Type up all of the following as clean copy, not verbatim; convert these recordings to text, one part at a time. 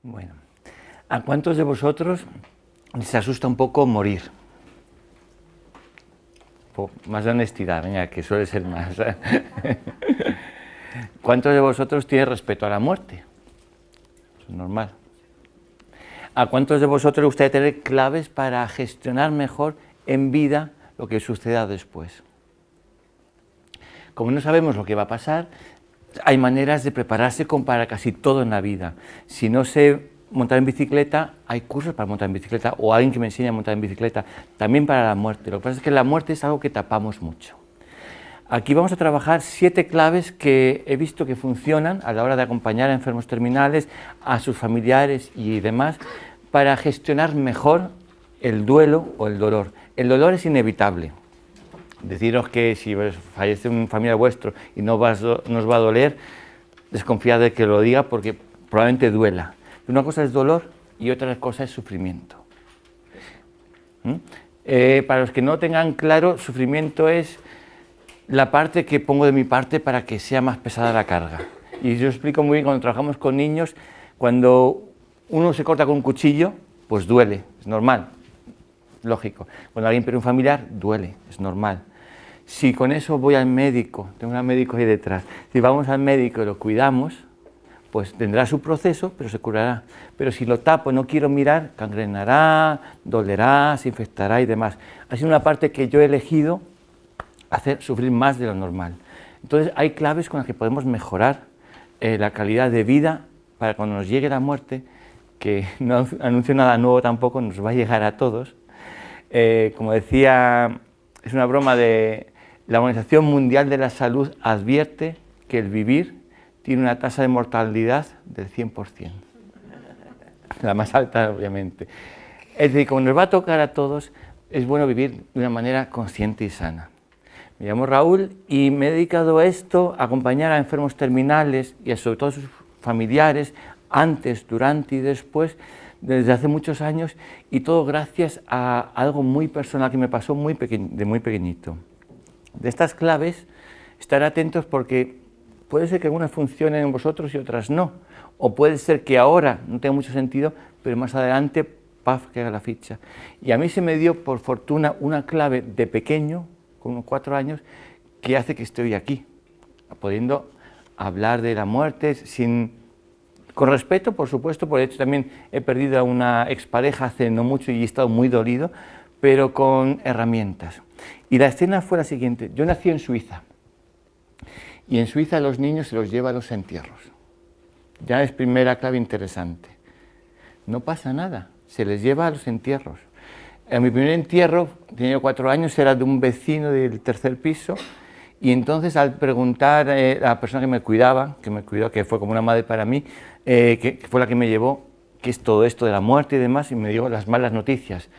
Bueno, ¿a cuántos de vosotros les asusta un poco morir? Más de honestidad, venga, que suele ser más. ¿Cuántos de vosotros tienen respeto a la muerte? Eso es normal. ¿A cuántos de vosotros les gustaría tener claves para gestionar mejor en vida lo que suceda después? Como no sabemos lo que va a pasar, hay maneras de prepararse para casi todo en la vida. Si no sé montar en bicicleta, hay cursos para montar en bicicleta o alguien que me enseñe a montar en bicicleta, también para la muerte. Lo que pasa es que la muerte es algo que tapamos mucho. Aquí vamos a trabajar 7 claves que he visto que funcionan a la hora de acompañar a enfermos terminales, a sus familiares y demás, para gestionar mejor el duelo o el dolor. El dolor es inevitable. Deciros que si fallece un familiar vuestro y no os va a doler, desconfiad de que lo diga porque probablemente duela. Una cosa es dolor y otra cosa es sufrimiento. Para los que no tengan claro, sufrimiento es la parte que pongo de mi parte para que sea más pesada la carga. Y yo explico muy bien cuando trabajamos con niños, cuando uno se corta con un cuchillo, pues duele, es normal, lógico. Cuando alguien pierde un familiar, duele, es normal. Si con eso voy al médico, tengo un médico ahí detrás, si vamos al médico y lo cuidamos, pues tendrá su proceso, pero se curará. Pero si lo tapo, no quiero mirar, gangrenará, dolerá, se infectará y demás. Ha sido una parte que yo he elegido hacer sufrir más de lo normal. Entonces hay claves con las que podemos mejorar la calidad de vida para cuando nos llegue la muerte, que no anuncio nada nuevo tampoco, nos va a llegar a todos. Como decía, es una broma de la Organización Mundial de la Salud advierte que el vivir tiene una tasa de mortalidad del 100%, la más alta obviamente. Es decir, como nos va a tocar a todos, es bueno vivir de una manera consciente y sana. Me llamo Raúl y me he dedicado a esto, a acompañar a enfermos terminales y sobre todo a sus familiares, antes, durante y después, desde hace muchos años, y todo gracias a algo muy personal que me pasó de muy pequeñito. De estas claves, estar atentos porque puede ser que algunas funcionen en vosotros y otras no, o puede ser que ahora no tenga mucho sentido, pero más adelante, ¡paf!, que haga la ficha. Y a mí se me dio, por fortuna, una clave de pequeño, con unos 4 años, que hace que estoy aquí, pudiendo hablar de la muerte con respeto, por supuesto, por hecho también he perdido a una expareja hace no mucho y he estado muy dolido, pero con herramientas. Y la escena fue la siguiente: yo nací en Suiza, y en Suiza a los niños se los lleva a los entierros. Ya es primera clave interesante. No pasa nada, se les lleva a los entierros. En mi primer entierro, tenía 4 años, era de un vecino del 3er piso, y entonces al preguntar a la persona que me cuidó, que fue como una madre para mí, que fue la que me llevó, qué es todo esto de la muerte y demás, y me dio las malas noticias,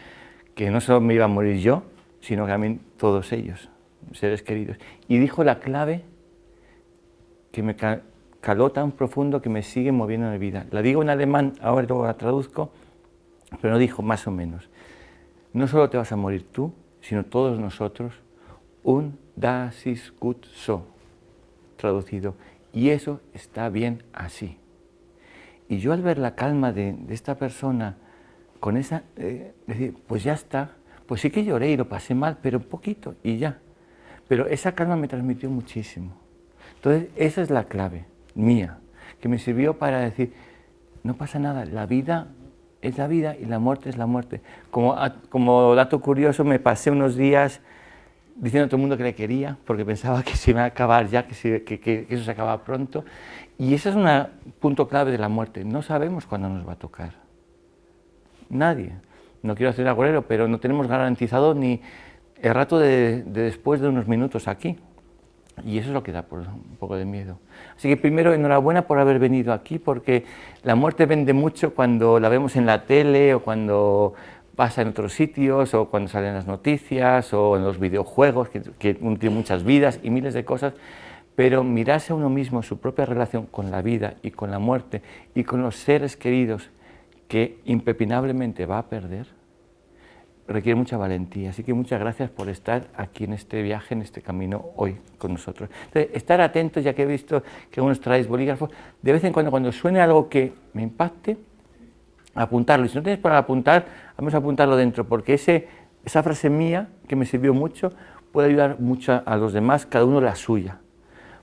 que no solo me iba a morir yo, sino que también todos ellos, seres queridos. Y dijo la clave que me caló tan profundo que me sigue moviendo en la vida. La digo en alemán, ahora luego la traduzco, pero no dijo más o menos: no solo te vas a morir tú, sino todos nosotros, und das ist gut so, traducido, y eso está bien así. Y yo al ver la calma de esta persona, con esa, decir, pues ya está, pues sí que lloré y lo pasé mal, pero un poquito y ya. Pero esa calma me transmitió muchísimo. Entonces esa es la clave mía, que me sirvió para decir, no pasa nada, la vida es la vida y la muerte es la muerte. Como dato curioso, me pasé unos días diciendo a todo el mundo que le quería, porque pensaba que se iba a acabar ya, que eso se acababa pronto. Y ese es un punto clave de la muerte. No sabemos cuándo nos va a tocar. Nadie. No quiero hacer agorero, pero no tenemos garantizado ni el rato de después de unos minutos aquí. Y eso es lo que da un poco de miedo. Así que primero, enhorabuena por haber venido aquí, porque la muerte vende mucho cuando la vemos en la tele o cuando pasa en otros sitios o cuando salen las noticias o en los videojuegos, que uno tiene muchas vidas y miles de cosas, pero mirarse a uno mismo, su propia relación con la vida y con la muerte y con los seres queridos que impepinablemente va a perder, requiere mucha valentía. Así que muchas gracias por estar aquí en este viaje, en este camino hoy con nosotros. Entonces, estar atentos, ya que he visto que algunos traéis bolígrafos, de vez en cuando suene algo que me impacte, apuntarlo. Y si no tienes para apuntar, vamos a apuntarlo dentro, porque esa frase mía, que me sirvió mucho, puede ayudar mucho a los demás, cada uno la suya.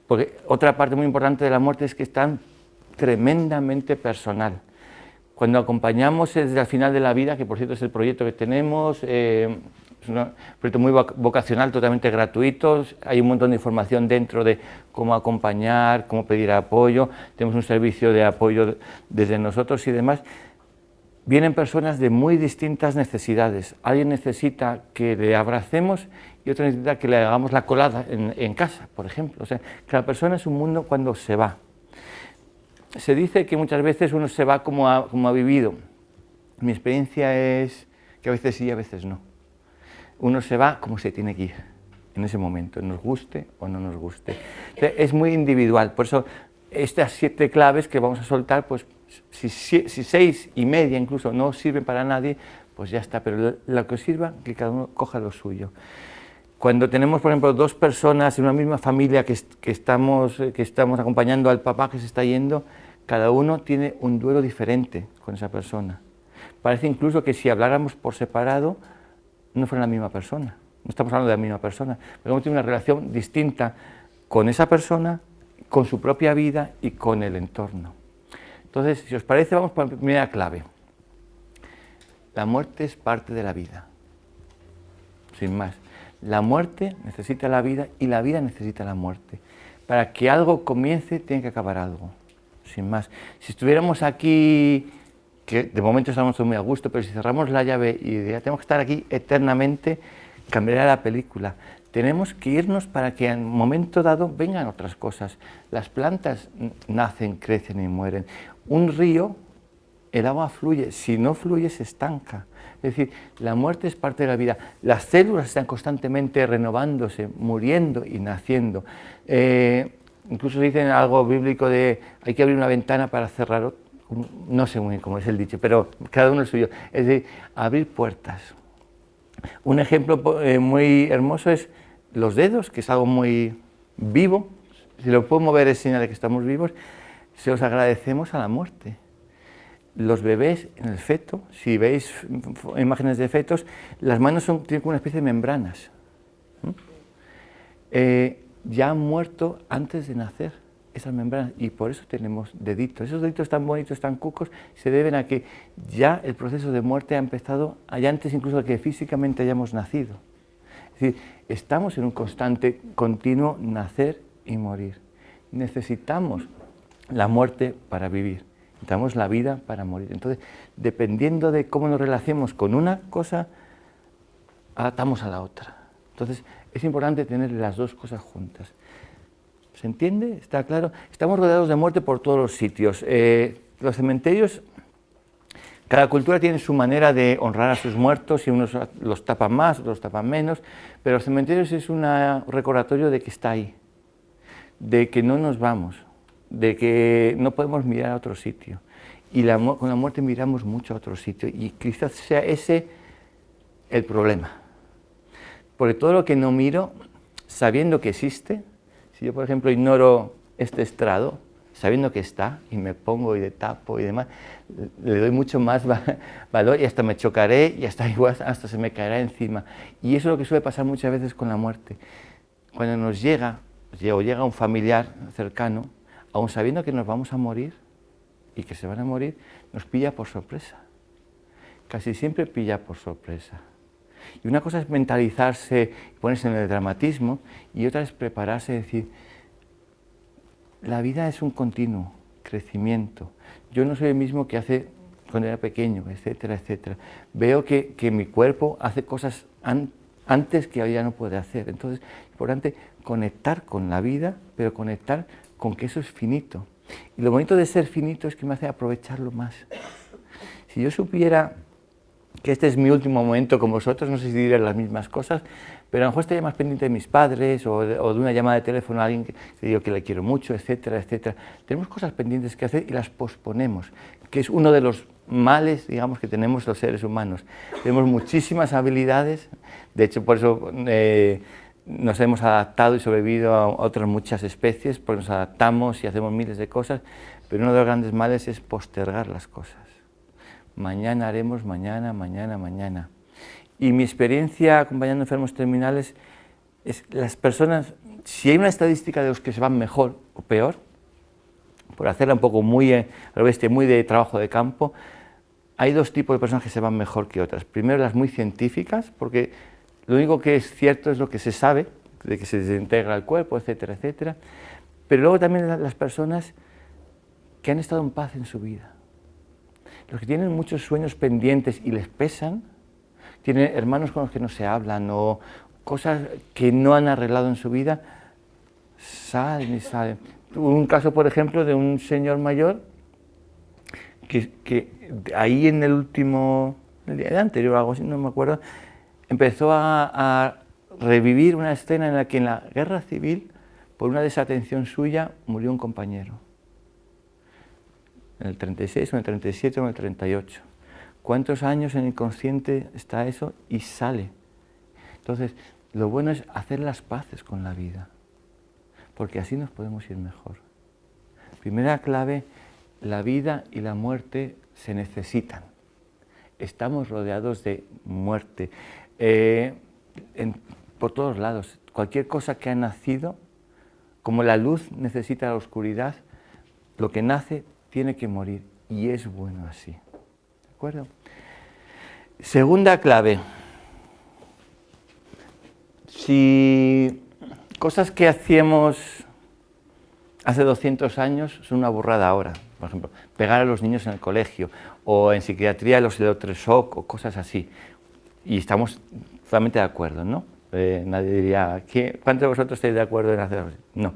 Porque otra parte muy importante de la muerte es que es tan tremendamente personal. Cuando acompañamos desde el final de la vida, que por cierto es el proyecto que tenemos, es un proyecto muy vocacional, totalmente gratuito, hay un montón de información dentro de cómo acompañar, cómo pedir apoyo, tenemos un servicio de apoyo desde nosotros y demás. Vienen personas de muy distintas necesidades. Alguien necesita que le abracemos y otro necesita que le hagamos la colada en casa, por ejemplo. O sea, cada persona es un mundo cuando se va. Se dice que muchas veces uno se va como ha vivido. Mi experiencia es que a veces sí y a veces no. Uno se va como se tiene que ir, en ese momento, nos guste o no nos guste. Es muy individual, por eso estas 7 claves que vamos a soltar, pues si 6 y media incluso no sirven para nadie, pues ya está, pero lo que sirva, que cada uno coja lo suyo. Cuando tenemos, por ejemplo, 2 personas en una misma familia que estamos acompañando al papá que se está yendo, cada uno tiene un duelo diferente con esa persona. Parece incluso que si habláramos por separado, no fuera la misma persona. No estamos hablando de la misma persona, pero uno tiene una relación distinta con esa persona, con su propia vida y con el entorno. Entonces, si os parece, vamos por la primera clave. La muerte es parte de la vida, sin más. La muerte necesita la vida y la vida necesita la muerte. Para que algo comience, tiene que acabar algo, sin más. Si estuviéramos aquí, que de momento estamos muy a gusto, pero si cerramos la llave y ya tenemos que estar aquí eternamente, cambiaría la película. Tenemos que irnos para que en un momento dado vengan otras cosas. Las plantas nacen, crecen y mueren. Un río, el agua fluye, si no fluye se estanca. Es decir, la muerte es parte de la vida. Las células están constantemente renovándose, muriendo y naciendo. Incluso dicen algo bíblico de hay que abrir una ventana para cerrar otra. No sé muy bien cómo es el dicho, pero cada uno es suyo. Es decir, abrir puertas. Un ejemplo muy hermoso es los dedos, que es algo muy vivo. Si lo puedo mover es señal de que estamos vivos. Se los agradecemos a la muerte. Los bebés en el feto, si veis imágenes de fetos, las manos tienen una especie de membranas. Ya han muerto antes de nacer esas membranas y por eso tenemos deditos. Esos deditos tan bonitos, tan cucos, se deben a que ya el proceso de muerte ha empezado allá antes incluso de que físicamente hayamos nacido. Es decir, estamos en un constante, continuo nacer y morir. Necesitamos la muerte para vivir. Necesitamos la vida para morir. Entonces, dependiendo de cómo nos relacionemos con una cosa, adaptamos a la otra. Entonces, es importante tener las dos cosas juntas. ¿Se entiende? ¿Está claro? Estamos rodeados de muerte por todos los sitios. Los cementerios, cada cultura tiene su manera de honrar a sus muertos y unos los tapan más, otros los tapan menos, pero los cementerios es un recordatorio de que está ahí, de que no nos vamos, de que no podemos mirar a otro sitio. Y con la muerte miramos mucho a otro sitio y quizás sea ese el problema. Porque todo lo que no miro, sabiendo que existe, si yo por ejemplo ignoro este estrado, sabiendo que está y me pongo y le tapo y demás, le doy mucho más valor y hasta me chocaré y hasta igual hasta se me caerá encima. Y eso es lo que suele pasar muchas veces con la muerte. Cuando nos llega un familiar cercano, aun sabiendo que nos vamos a morir y que se van a morir, nos pilla por sorpresa. Casi siempre pilla por sorpresa. Y una cosa es mentalizarse y ponerse en el dramatismo, y otra es prepararse y decir, la vida es un continuo crecimiento. Yo no soy el mismo que hace cuando era pequeño, etcétera, etcétera. Veo que mi cuerpo hace cosas antes que ya no puede hacer. Entonces, es importante conectar con la vida, pero conectar con que eso es finito. Y lo bonito de ser finito es que me hace aprovecharlo más. Si yo supiera que este es mi último momento con vosotros, no sé si diré las mismas cosas, pero a lo mejor estaría más pendiente de mis padres o de una llamada de teléfono a alguien que digo que le quiero mucho, etcétera, etcétera. Tenemos cosas pendientes que hacer y las posponemos, que es uno de los males, digamos, que tenemos los seres humanos. Tenemos muchísimas habilidades, de hecho por eso nos hemos adaptado y sobrevivido a otras muchas especies, porque nos adaptamos y hacemos miles de cosas, pero uno de los grandes males es postergar las cosas. mañana haremos, mañana, mañana, mañana. Y mi experiencia acompañando enfermos terminales es las personas, si hay una estadística de los que se van mejor o peor, por hacerla un poco muy muy de trabajo de campo, hay dos tipos de personas que se van mejor que otras. Primero las muy científicas, porque lo único que es cierto es lo que se sabe, de que se desintegra el cuerpo, etcétera, etcétera. Pero luego también las personas que han estado en paz en su vida. Los que tienen muchos sueños pendientes y les pesan, tienen hermanos con los que no se hablan o cosas que no han arreglado en su vida, salen y salen. Hubo un caso, por ejemplo, de un señor mayor que ahí en el día anterior o algo así, no me acuerdo, empezó a revivir una escena en la que en la guerra civil, por una desatención suya, murió un compañero. En el 36, o en el 37, o en el 38. ¿Cuántos años en el inconsciente está eso? Y sale. Entonces, lo bueno es hacer las paces con la vida, porque así nos podemos ir mejor. Primera clave, la vida y la muerte se necesitan. Estamos rodeados de muerte. Por todos lados, cualquier cosa que ha nacido, como la luz necesita la oscuridad, lo que nace tiene que morir, y es bueno así. ¿De acuerdo? Segunda clave. Si cosas que hacíamos hace 200 años son una burrada ahora, por ejemplo, pegar a los niños en el colegio, o en psiquiatría los electroshock, o cosas así, y estamos totalmente de acuerdo, ¿no? Nadie diría, ¿cuántos de vosotros estáis de acuerdo en hacerlo? No,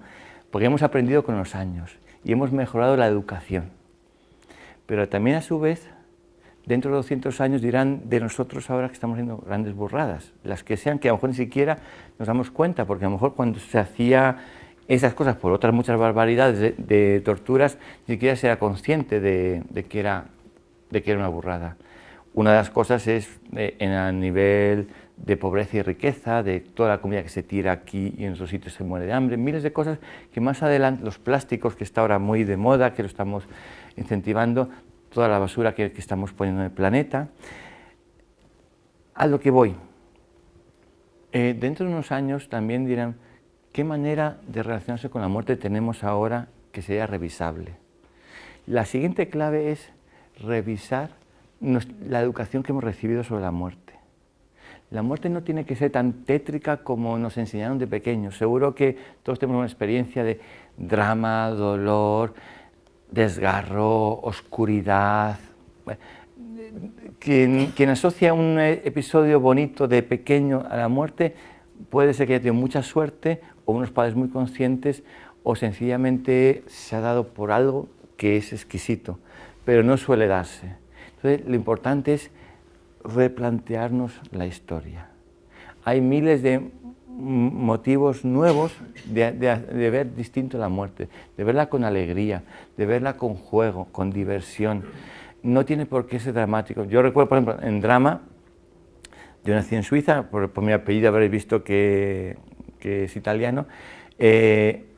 porque hemos aprendido con los años y hemos mejorado la educación. Pero también a su vez, dentro de 200 años dirán de nosotros ahora que estamos haciendo grandes burradas, las que sean, que a lo mejor ni siquiera nos damos cuenta, porque a lo mejor cuando se hacía esas cosas por otras muchas barbaridades de torturas, ni siquiera se era consciente de que era una burrada. Una de las cosas es a nivel de pobreza y riqueza, de toda la comida que se tira aquí y en otros sitios se muere de hambre, miles de cosas que más adelante, los plásticos que está ahora muy de moda, que lo estamos incentivando, toda la basura que estamos poniendo en el planeta. A lo que voy, dentro de unos años también dirán qué manera de relacionarse con la muerte tenemos ahora que sería revisable. La siguiente clave es revisar la educación que hemos recibido sobre la muerte. La muerte no tiene que ser tan tétrica como nos enseñaron de pequeños. Seguro que todos tenemos una experiencia de drama, dolor, desgarro, oscuridad. Quien asocia un episodio bonito de pequeño a la muerte puede ser que haya tenido mucha suerte o unos padres muy conscientes o sencillamente se ha dado por algo que es exquisito, pero no suele darse. Entonces, lo importante es replantearnos la historia. Hay miles de motivos nuevos de ver distinto la muerte, de verla con alegría, de verla con juego, con diversión. No tiene por qué ser dramático. Yo recuerdo, por ejemplo, en drama, yo nací en Suiza, por mi apellido habréis visto que es italiano.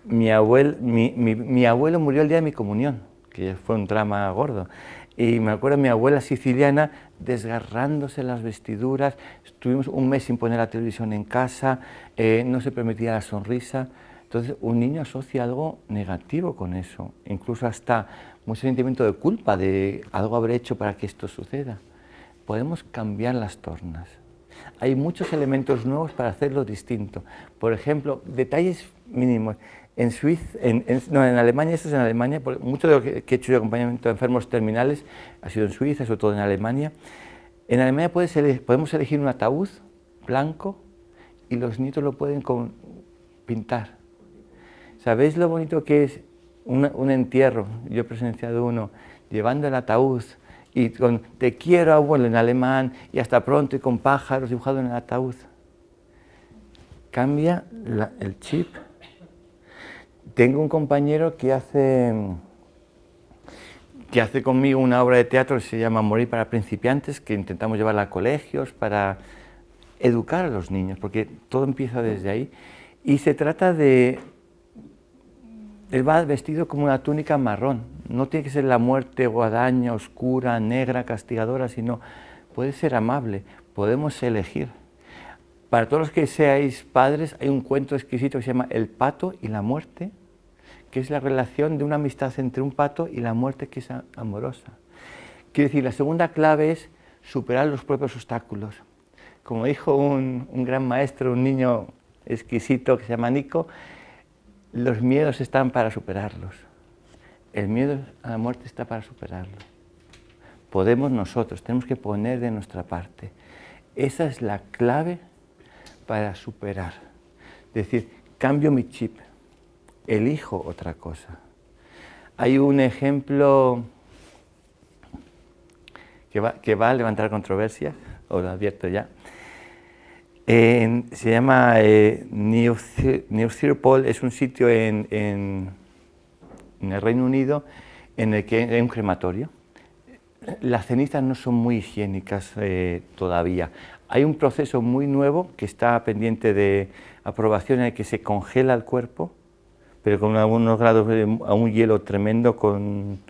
Mi abuelo murió el día de mi comunión, que fue un drama gordo. Y me acuerdo de mi abuela siciliana desgarrándose las vestiduras, estuvimos un mes sin poner la televisión en casa, no se permitía la sonrisa. Entonces un niño asocia algo negativo con eso, incluso hasta un sentimiento de culpa de algo haber hecho para que esto suceda. Podemos cambiar las tornas. Hay muchos elementos nuevos para hacerlo distinto. Por ejemplo, detalles mínimos. En Alemania, esto es en Alemania, mucho de lo que he hecho de acompañamiento de enfermos terminales ha sido en Suiza, sobre todo en Alemania. En Alemania podemos elegir un ataúd blanco y los nietos lo pueden pintar. ¿Sabéis lo bonito que es un entierro? Yo he presenciado uno, llevando el ataúd y con "te quiero abuelo" en alemán y "hasta pronto" y con pájaros dibujados en el ataúd. Cambia el chip. Tengo un compañero que hace conmigo una obra de teatro que se llama Morir para principiantes, que intentamos llevarla a colegios para educar a los niños, porque todo empieza desde ahí. Y se trata él va vestido como una túnica marrón, no tiene que ser la muerte guadaña, oscura, negra, castigadora, sino puede ser amable, podemos elegir. Para todos los que seáis padres, hay un cuento exquisito que se llama El pato y la muerte, que es la relación de una amistad entre un pato y la muerte, que es amorosa. Quiero decir, la segunda clave es superar los propios obstáculos. Como dijo un gran maestro, un niño exquisito que se llama Nico, los miedos están para superarlos. El miedo a la muerte está para superarlo. Podemos nosotros, tenemos que poner de nuestra parte. Esa es la clave para superar. Es decir, cambio mi chip, elijo otra cosa. Hay un ejemplo que va a levantar controversias, os lo advierto ya. Se llama Neusiedl, es un sitio en el Reino Unido en el que hay un crematorio. Las cenizas no son muy higiénicas todavía. Hay un proceso muy nuevo que está pendiente de aprobación en el que se congela el cuerpo, pero con algunos grados a un hielo tremendo con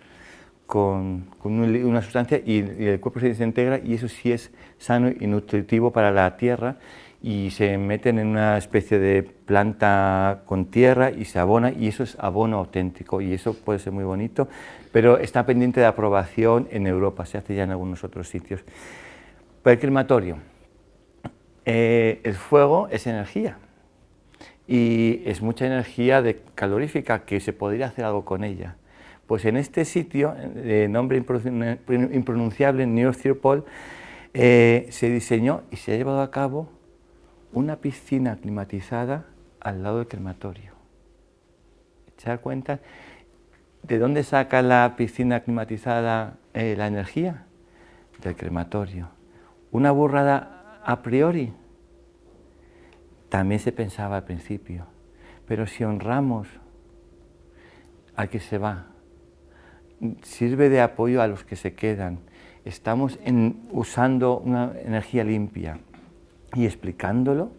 una sustancia y el cuerpo se desintegra, y eso sí es sano y nutritivo para la tierra, y se meten en una especie de planta con tierra y se abona, y eso es abono auténtico, y eso puede ser muy bonito, pero está pendiente de aprobación en Europa, se hace ya en algunos otros sitios. Para el crematorio, el fuego es energía, y es mucha energía calorífica que se podría hacer algo con ella. Pues en este sitio, de nombre impronunciable, Neusiedl, se diseñó y se ha llevado a cabo una piscina climatizada al lado del crematorio. ¿Se da cuenta? ¿De dónde saca la piscina climatizada la energía? Del crematorio. Una burrada a priori. También se pensaba al principio. Pero si honramos al que se va, sirve de apoyo a los que se quedan, estamos usando una energía limpia, y explicándolo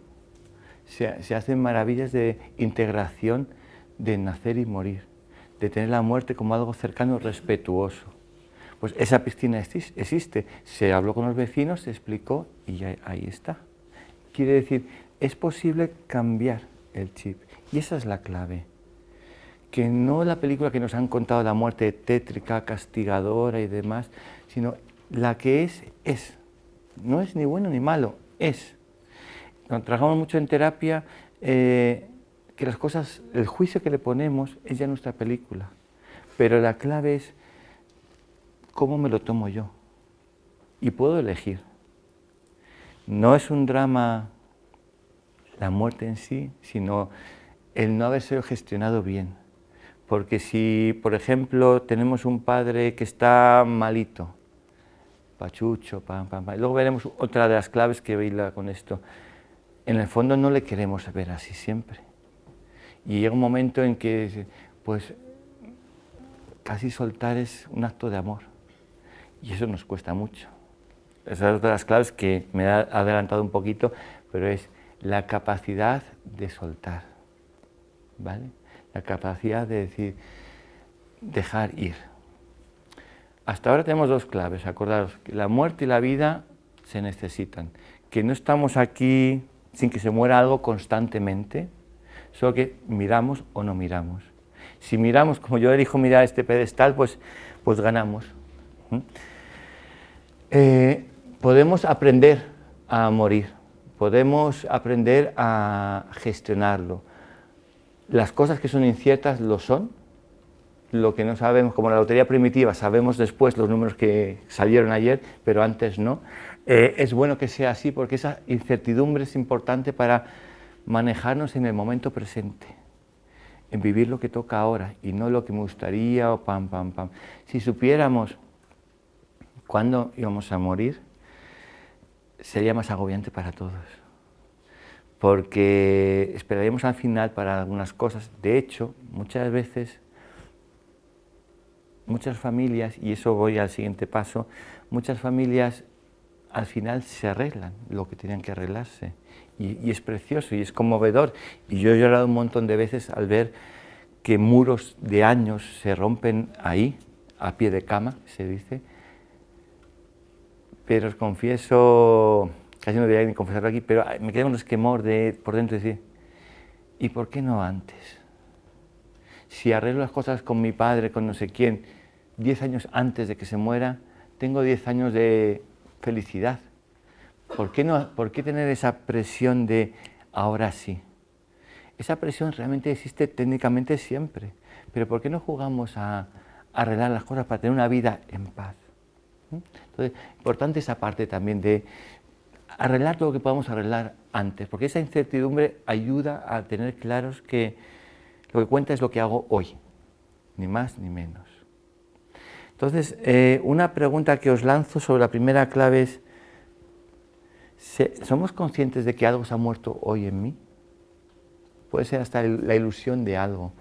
se hacen maravillas de integración, de nacer y morir, de tener la muerte como algo cercano, respetuoso. Pues esa piscina existe, se habló con los vecinos, se explicó y ahí está. Quiere decir, es posible cambiar el chip, y esa es la clave. Que no la película que nos han contado, la muerte tétrica, castigadora y demás, sino la que es. No es ni bueno ni malo, es. Cuando trabajamos mucho en terapia, que las cosas, el juicio que le ponemos es ya nuestra película, pero la clave es cómo me lo tomo yo, y puedo elegir. No es un drama la muerte en sí, sino el no haber sido gestionado bien. Porque si, por ejemplo, tenemos un padre que está malito, pachucho, y luego veremos otra de las claves que baila con esto, en el fondo no le queremos ver así siempre. Y llega un momento en que, pues, casi soltar es un acto de amor, y eso nos cuesta mucho. Esa es otra de las claves que me ha adelantado un poquito, pero es la capacidad de soltar, ¿vale? La capacidad de decir, dejar ir. Hasta ahora tenemos dos claves, acordaros, que la muerte y la vida se necesitan, que no estamos aquí sin que se muera algo constantemente, solo que miramos o no miramos. Si miramos, como yo elijo mirar este pedestal, pues ganamos. Podemos aprender a morir, podemos aprender a gestionarlo. Las cosas que son inciertas lo son, lo que no sabemos, como la lotería primitiva, sabemos después los números que salieron ayer, pero antes no. Es bueno que sea así, porque esa incertidumbre es importante para manejarnos en el momento presente, en vivir lo que toca ahora y no lo que me gustaría o pam. Si supiéramos cuándo íbamos a morir, sería más agobiante para todos, porque esperaríamos al final para algunas cosas. De hecho, muchas veces, muchas familias, y eso voy al siguiente paso, muchas familias al final se arreglan lo que tenían que arreglarse, y es precioso y es conmovedor, y yo he llorado un montón de veces al ver que muros de años se rompen ahí, a pie de cama, se dice. Pero os confieso, casi no debería ni confesarlo aquí, pero me queda un esquemor por dentro de decir, ¿y por qué no antes? Si arreglo las cosas con mi padre, con no sé quién, 10 años antes de que se muera, tengo 10 años de felicidad. ¿Por qué tener esa presión de ahora sí? Esa presión realmente existe técnicamente siempre, pero ¿por qué no jugamos a arreglar las cosas para tener una vida en paz? Entonces, importante esa parte también de arreglar todo lo que podamos arreglar antes, porque esa incertidumbre ayuda a tener claros que lo que cuenta es lo que hago hoy, ni más ni menos. Entonces, una pregunta que os lanzo sobre la primera clave es, ¿somos conscientes de que algo se ha muerto hoy en mí? Puede ser hasta la ilusión de algo,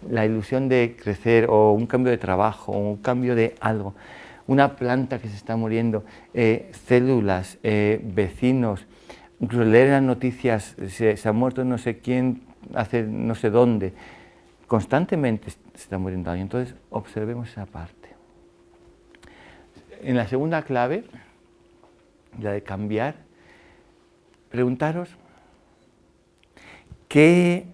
la ilusión de crecer o un cambio de trabajo o un cambio de algo. Una planta que se está muriendo, células, vecinos, incluso leer en las noticias, se ha muerto no sé quién, hace no sé dónde. Constantemente se está muriendo alguien, entonces observemos esa parte. En la segunda clave, la de cambiar, preguntaros, ¿qué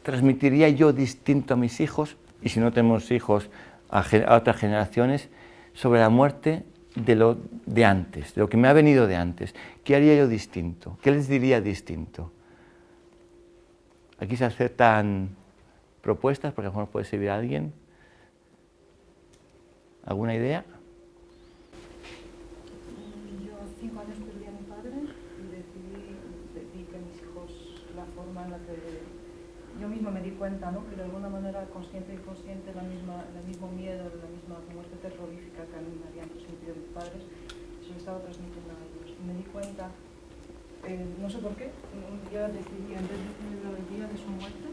transmitiría yo distinto a mis hijos, y si no tenemos hijos, a otras generaciones, sobre la muerte de lo de antes, de lo que me ha venido de antes? ¿Qué haría yo distinto? ¿Qué les diría distinto? Aquí se aceptan propuestas, porque a lo mejor puede servir a alguien. ¿Alguna idea? Yo a 5 años perdí a mi padre y decidí que mis hijos, la forma en la que yo misma me di cuenta, ¿no?, que de alguna manera consciente e inconsciente el mismo miedo, la misma muerte terrorífica que a mí me habían transmitido mis padres, se lo estaba transmitiendo a ellos. Y me di cuenta, no sé por qué, un día decidí, en vez de celebrar el día de su muerte,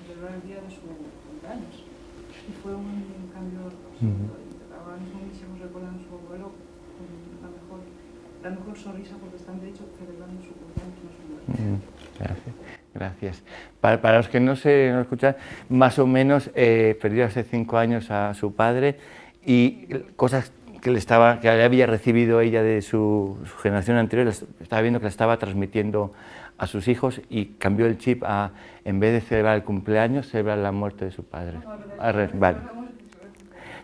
celebrar el día de su cumpleaños. Y fue un cambio absoluto. Ahora mismo mis hijos recuerdan a su abuelo con la mejor sonrisa, porque están de hecho celebrando su cumpleaños, no su muerte. Gracias. Gracias. Para los que no escuchan, más o menos perdió hace 5 años a su padre y cosas que había recibido ella de su generación anterior, estaba viendo que la estaba transmitiendo a sus hijos y cambió el chip a, en vez de celebrar el cumpleaños, celebrar la muerte de su padre. Vale.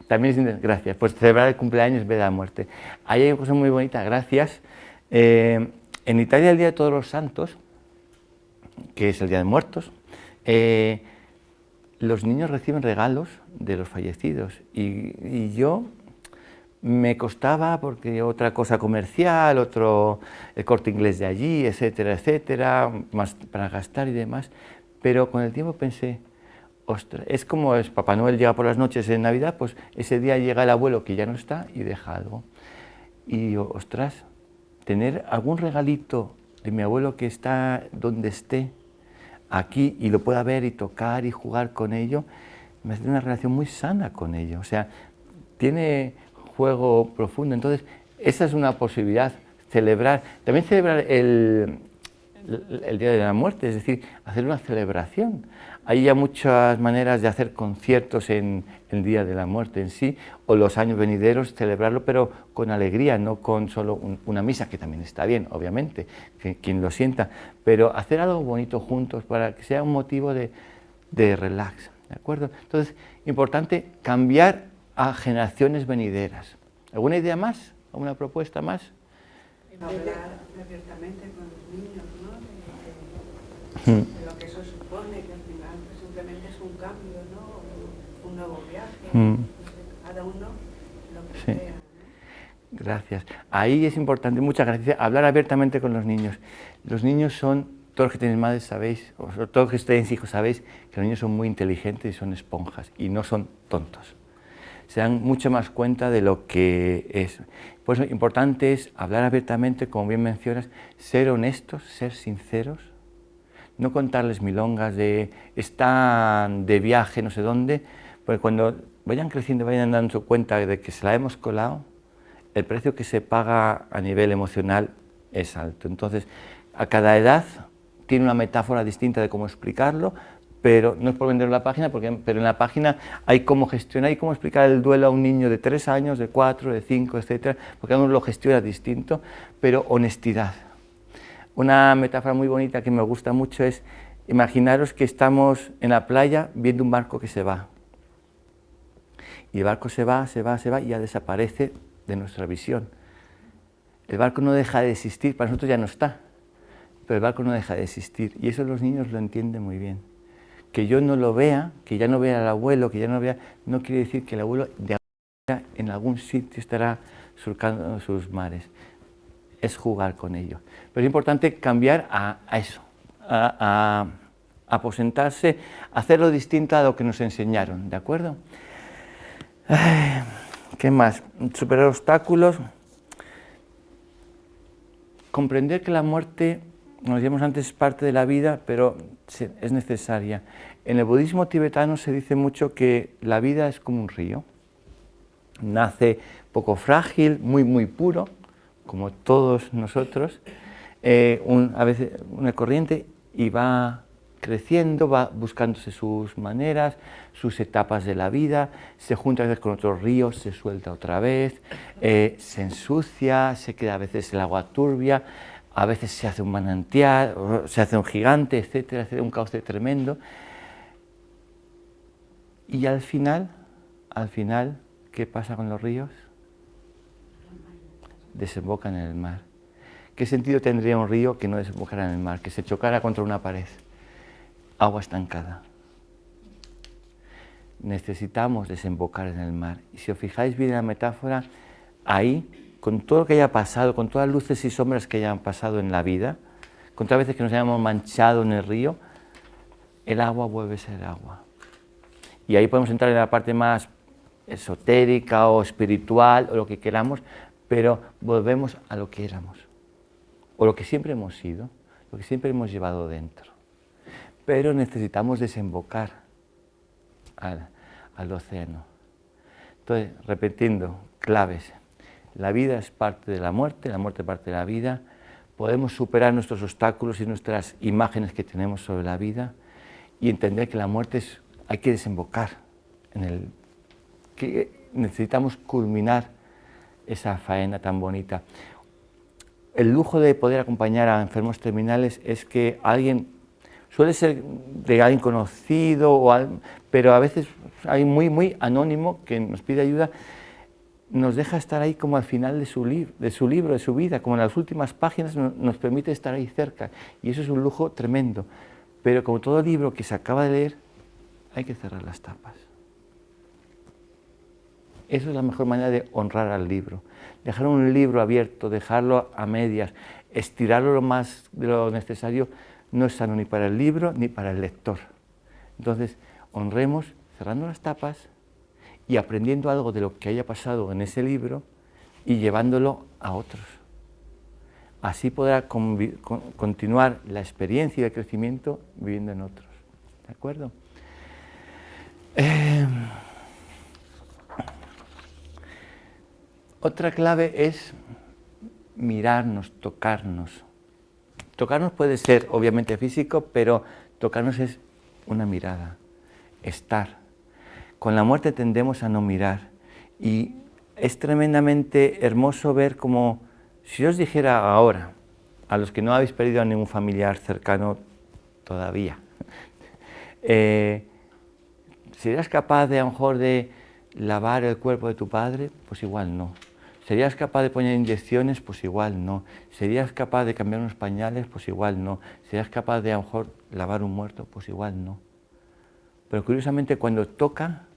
También, gracias, pues celebrar el cumpleaños en vez de la muerte. Ahí hay una cosa muy bonita, gracias. En Italia el Día de Todos los Santos, que es el Día de Muertos, los niños reciben regalos de los fallecidos y yo me costaba porque otra cosa comercial, el Corte Inglés de allí, etcétera, etcétera, más para gastar y demás, pero con el tiempo pensé, ostras, es como Papá Noel llega por las noches en Navidad, pues ese día llega el abuelo que ya no está y deja algo. Y digo, ostras, tener algún regalito de mi abuelo que está donde esté, aquí, y lo pueda ver y tocar y jugar con ello, me hace una relación muy sana con ello. O sea, tiene juego profundo. Entonces, esa es una posibilidad, celebrar. También celebrar el Día de la Muerte, es decir, hacer una celebración. Hay ya muchas maneras de hacer conciertos en el Día de la Muerte en sí, o los años venideros, celebrarlo, pero con alegría, no con solo una misa, que también está bien, obviamente, quien lo sienta, pero hacer algo bonito juntos para que sea un motivo de relax, ¿de acuerdo? Entonces, importante cambiar a generaciones venideras. ¿Alguna idea más? ¿Alguna propuesta más? Hablar abiertamente con los niños, ¿no? De lo que eso supone, que al final pues, simplemente es un cambio, ¿no? Un nuevo viaje, cada uno lo que sea, ¿no? Gracias. Ahí es importante, muchas gracias, hablar abiertamente con los niños. Los niños son, todos los que tenéis madres sabéis, o todos los que tenéis hijos sabéis, que los niños son muy inteligentes y son esponjas, y no son tontos. Se dan mucho más cuenta de lo que es. Por eso, importante es hablar abiertamente, como bien mencionas, ser honestos, ser sinceros, no contarles milongas de están de viaje no sé dónde, porque cuando vayan creciendo, vayan dando cuenta de que se la hemos colado, el precio que se paga a nivel emocional es alto. Entonces, a cada edad tiene una metáfora distinta de cómo explicarlo, pero no es por vender la página, pero en la página hay cómo gestionar, hay cómo explicar el duelo a un niño de 3 años, de 4, de 5, etcétera, porque cada uno lo gestiona distinto, pero honestidad. Una metáfora muy bonita que me gusta mucho es, imaginaros que estamos en la playa viendo un barco que se va. Y el barco se va y ya desaparece de nuestra visión. El barco no deja de existir, para nosotros ya no está, pero el barco no deja de existir. Y eso los niños lo entienden muy bien. Que yo no lo vea, que ya no vea al abuelo, que ya no vea, no quiere decir que el abuelo de alguna manera en algún sitio estará surcando sus mares. Es jugar con ello. Pero es importante cambiar a eso, a aposentarse, a hacerlo distinto a lo que nos enseñaron, ¿de acuerdo? ¿Qué más? Superar obstáculos. Comprender que la muerte, como decíamos antes, es parte de la vida, pero es necesaria. En el budismo tibetano se dice mucho que la vida es como un río. Nace poco frágil, muy puro, como todos nosotros, a veces una corriente, y va creciendo, va buscándose sus maneras, sus etapas de la vida, se junta a veces con otros ríos, se suelta otra vez, se ensucia, se queda a veces el agua turbia, a veces se hace un manantial, se hace un gigante, etcétera, un cauce tremendo. Y al final, ¿qué pasa con los ríos? Desembocan en el mar. ¿Qué sentido tendría un río que no desembocara en el mar, que se chocara contra una pared? Agua estancada. Necesitamos desembocar en el mar. Y si os fijáis bien en la metáfora, ahí, con todo lo que haya pasado, con todas las luces y sombras que hayan pasado en la vida, con todas las veces que nos hayamos manchado en el río, el agua vuelve a ser agua. Y ahí podemos entrar en la parte más esotérica o espiritual o lo que queramos, pero volvemos a lo que éramos, o lo que siempre hemos sido, lo que siempre hemos llevado dentro. Pero necesitamos desembocar al océano. Entonces, repitiendo, claves. La vida es parte de la muerte es parte de la vida. Podemos superar nuestros obstáculos y nuestras imágenes que tenemos sobre la vida y entender que la muerte hay que desembocar que necesitamos culminar esa faena tan bonita. El lujo de poder acompañar a enfermos terminales es que alguien, suele ser de alguien conocido, pero a veces hay muy anónimo que nos pide ayuda, nos deja estar ahí como al final de su libro, de su vida, como en las últimas páginas nos permite estar ahí cerca. Y eso es un lujo tremendo. Pero como todo libro que se acaba de leer, hay que cerrar las tapas. Eso es la mejor manera de honrar al libro. Dejar un libro abierto, dejarlo a medias, estirarlo lo más de lo necesario, no es sano ni para el libro ni para el lector. Entonces, honremos cerrando las tapas y aprendiendo algo de lo que haya pasado en ese libro y llevándolo a otros. Así podrá continuar la experiencia y el crecimiento viviendo en otros. ¿De acuerdo? Otra clave es mirarnos, tocarnos. Tocarnos puede ser obviamente físico, pero tocarnos es una mirada, estar. Con la muerte tendemos a no mirar y es tremendamente hermoso ver como, si yo os dijera ahora, a los que no habéis perdido a ningún familiar cercano todavía, ¿serías capaz de a lo mejor de lavar el cuerpo de tu padre? Pues igual no. ¿Serías capaz de poner inyecciones? Pues igual no. ¿Serías capaz de cambiar unos pañales? Pues igual no. ¿Serías capaz de a lo mejor lavar un muerto? Pues igual no. Pero curiosamente cuando toca,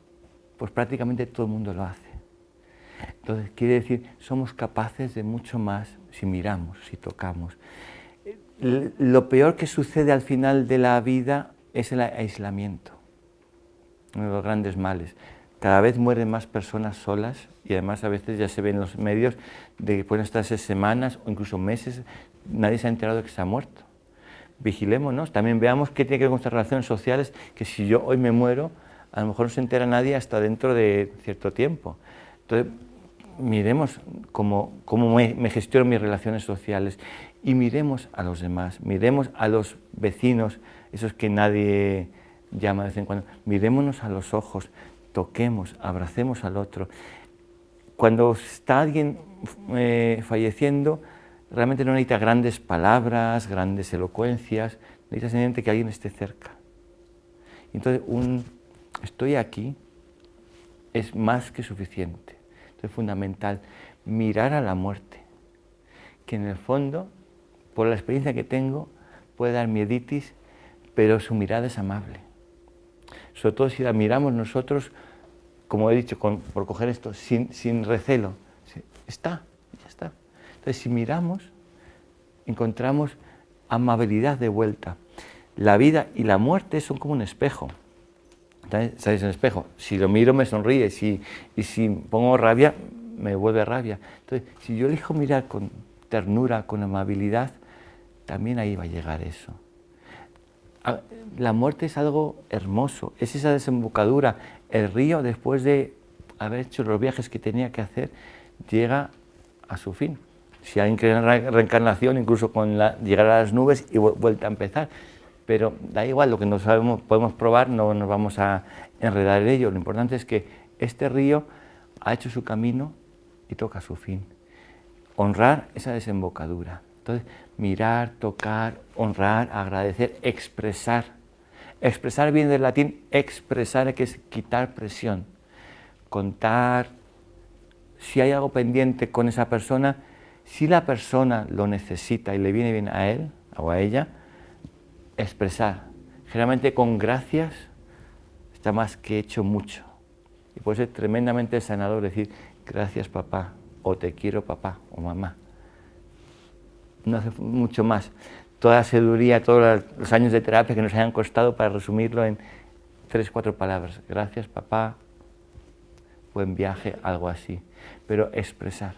pues prácticamente todo el mundo lo hace. Entonces quiere decir, somos capaces de mucho más si miramos, si tocamos. Lo peor que sucede al final de la vida es el aislamiento. Uno de los grandes males. Cada vez mueren más personas solas y además a veces ya se ve en los medios de que pueden estarse semanas o incluso meses, nadie se ha enterado de que se ha muerto. Vigilémonos, también veamos qué tiene que ver con nuestras relaciones sociales, que si yo hoy me muero, a lo mejor no se entera nadie hasta dentro de cierto tiempo. Entonces, miremos cómo me gestiono mis relaciones sociales y miremos a los demás, miremos a los vecinos, esos que nadie llama de vez en cuando. Mirémonos a los ojos, toquemos, abracemos al otro. Cuando está alguien falleciendo, realmente no necesita grandes palabras, grandes elocuencias, necesita simplemente que alguien esté cerca. Entonces, estoy aquí es más que suficiente. Entonces, es fundamental mirar a la muerte, que en el fondo, por la experiencia que tengo, puede dar mieditis, pero su mirada es amable. Sobre todo si la miramos nosotros, como he dicho, por coger esto, sin recelo. Está, ya está. Entonces, si miramos, encontramos amabilidad de vuelta. La vida y la muerte son como un espejo. ¿Sabéis el espejo? Si lo miro me sonríe, y si pongo rabia, me vuelve rabia. Entonces, si yo elijo mirar con ternura, con amabilidad, también ahí va a llegar eso. La muerte es algo hermoso, es esa desembocadura. El río, después de haber hecho los viajes que tenía que hacer, llega a su fin. Si alguien cree en la reencarnación, incluso con llegar a las nubes y vuelta a empezar. Pero da igual, lo que no sabemos, podemos probar, no nos vamos a enredar en ello. Lo importante es que este río ha hecho su camino y toca su fin. Honrar esa desembocadura. Entonces, mirar, tocar, honrar, agradecer, expresar. Expresar viene del latín expresar, que es quitar presión. Contar si hay algo pendiente con esa persona, si la persona lo necesita y le viene bien a él o a ella, expresar. Generalmente con gracias está más que hecho mucho. Y puede ser tremendamente sanador decir gracias papá, o te quiero papá o mamá. No hace mucho más. Toda la sabiduría, todos los años de terapia que nos hayan costado para resumirlo en 3 o 4 palabras. Gracias papá, buen viaje, algo así. Pero expresar.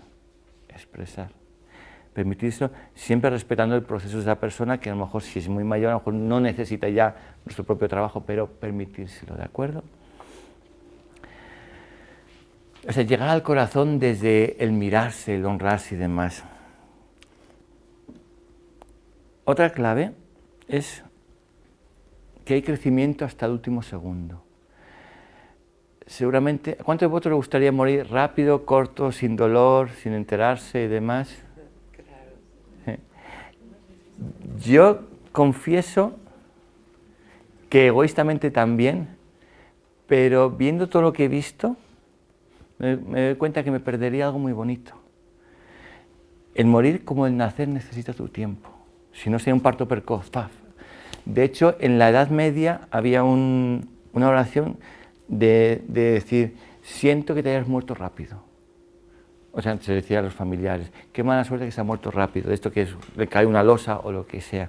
Permitirse, siempre respetando el proceso de esa persona, que a lo mejor si es muy mayor, a lo mejor no necesita ya nuestro propio trabajo, pero permitírselo, ¿de acuerdo? O sea, llegar al corazón desde el mirarse, el honrarse y demás. Otra clave es que hay crecimiento hasta el último segundo. Seguramente, ¿a cuántos de vosotros les gustaría morir rápido, corto, sin dolor, sin enterarse y demás? Yo confieso que egoístamente también, pero viendo todo lo que he visto, me doy cuenta que me perdería algo muy bonito. El morir como el nacer necesita tu tiempo, si no sería un parto precoz. ¡Paf! De hecho, en la Edad Media había una oración de decir, siento que te hayas muerto rápido. O sea, se decía a los familiares, qué mala suerte que se ha muerto rápido, esto que le cae una losa o lo que sea.